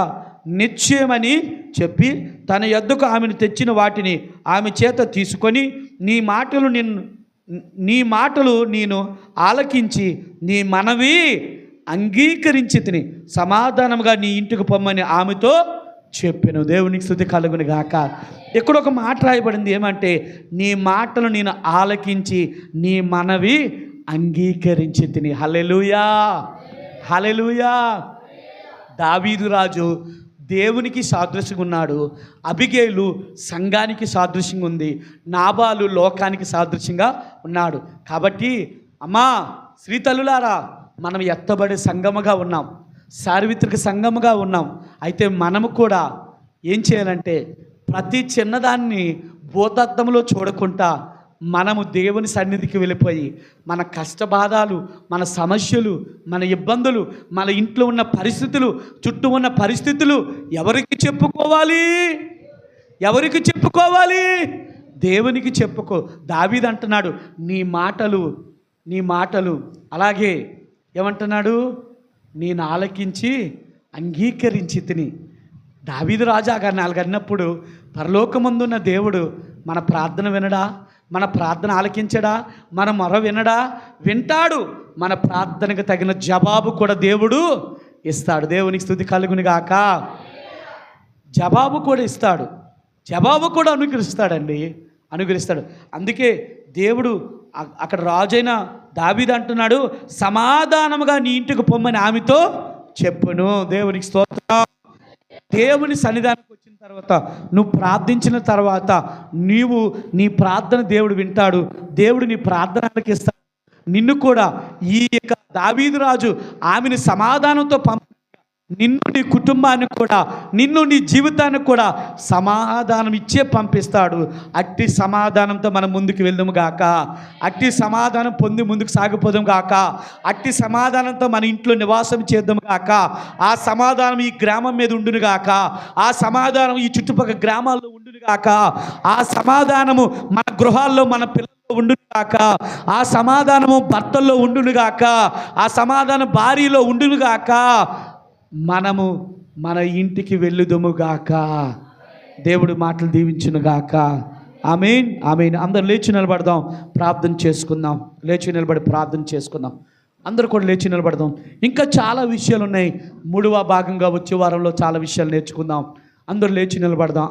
నిశ్చయమని చెప్పి తన యొద్దకు ఆమెను తెచ్చిన వాటిని ఆమె చేత తీసుకొని నీ మాటలు నేను ఆలకించి నీ మనవి అంగీకరించి తిని సమాధానంగా నీ ఇంటికి పొమ్మని ఆమెతో చెప్పాను. దేవునికి స్తుతి కలుగును గాక. ఇక్కడ ఒక మాట రాయబడింది, ఏమంటే నీ మాటలు నేను ఆలకించి నీ మనవి అంగీకరించి తిని. హల్లెలూయా, హల్లెలూయా. దావీదు రాజు దేవునికి సాదృశ్యంగా ఉన్నాడు, అబిగేలు సంఘానికి సాదృశ్యంగా ఉంది, నాబాలు లోకానికి సాదృశ్యంగా ఉన్నాడు. కాబట్టి అమ్మా, శ్రీతల్లులారా, మనం ఎత్తబడే సంఘముగా ఉన్నాం, సార్వత్రిక సంఘముగా ఉన్నాం. అయితే మనము కూడా ఏం చేయాలంటే ప్రతి చిన్నదాన్ని భూతద్దంలో చూడకుండా మనము దేవుని సన్నిధికి వెళ్ళిపోయి మన కష్టబాధలు, మన సమస్యలు, మన ఇబ్బందులు, మన ఇంట్లో ఉన్న పరిస్థితులు, చుట్టూ ఉన్న పరిస్థితులు ఎవరికి చెప్పుకోవాలి? ఎవరికి చెప్పుకోవాలి? దేవునికి చెప్పుకో. దావీదు అంటున్నాడు, నీ మాటలు అలాగే ఏమంటున్నాడు? నేను ఆలకించి అంగీకరించి తిని. దావీదు రాజా గారిని అలాగన్నప్పుడు పరలోకమందున్న దేవుడు మన ప్రార్థన వినడా? మన ప్రార్థన ఆలకించడా? మన మొర వినడా? వింటాడు. మన ప్రార్థనకు తగిన జవాబు కూడా దేవుడు ఇస్తాడు. దేవునికి స్తుతి కలుగును గాక. జవాబు కూడా ఇస్తాడు, జవాబు కూడా అనుగ్రహిస్తాడు. అందుకే దేవుడు అక్కడ రాజైన దావీదు అంటున్నాడు, సమాధానముగా నీ ఇంటికి పొమ్మని ఆమెతో చెప్పును. దేవునికి స్తోత్రం. దేవుని సన్నిధానికి వచ్చిన తర్వాత, నువ్వు ప్రార్థించిన తర్వాత నీ ప్రార్థన దేవుడు వింటాడు. దేవుడు నీ ప్రార్థన ఆలకిస్తాడు. నిన్ను కూడా ఈ యొక్క దావీదు రాజు ఆమెను సమాధానంతో నిన్ను, నీ కుటుంబాన్ని కూడా, నిన్ను, నీ జీవితానికి కూడా సమాధానం ఇచ్చే పంపిస్తాడు. అట్టి సమాధానంతో మనం ముందుకు వెళ్దాము గాక. అట్టి సమాధానం పొంది ముందుకు సాగిపోదాం గాక. అట్టి సమాధానంతో మన ఇంట్లో నివాసం చేద్దాం గాక. ఆ సమాధానం ఈ గ్రామం మీద ఉండును గాక. ఆ సమాధానం ఈ చుట్టుపక్కల గ్రామాల్లో ఉండును గాక. ఆ సమాధానము మన గృహాల్లో, మన పిల్లల్లో ఉండును గాక. ఆ సమాధానము భర్తల్లో ఉండును గాక. ఆ సమాధానం భార్యలో ఉండును గాక. మనము మన ఇంటికి వెళ్ళుదుముగాక. దేవుడి మాటలు దీవించునుగాక. ఆమేన్, ఆమేన్. అందరూ లేచి నిలబడదాం, ప్రార్థన చేసుకుందాం. లేచి నిలబడి ప్రార్థన చేసుకుందాం. అందరూ కూడా లేచి నిలబడదాం. ఇంకా చాలా విషయాలు ఉన్నాయి. 3వ భాగంగా వచ్చే వారంలో చాలా విషయాలు నేర్చుకుందాం. అందరూ లేచి నిలబడదాం.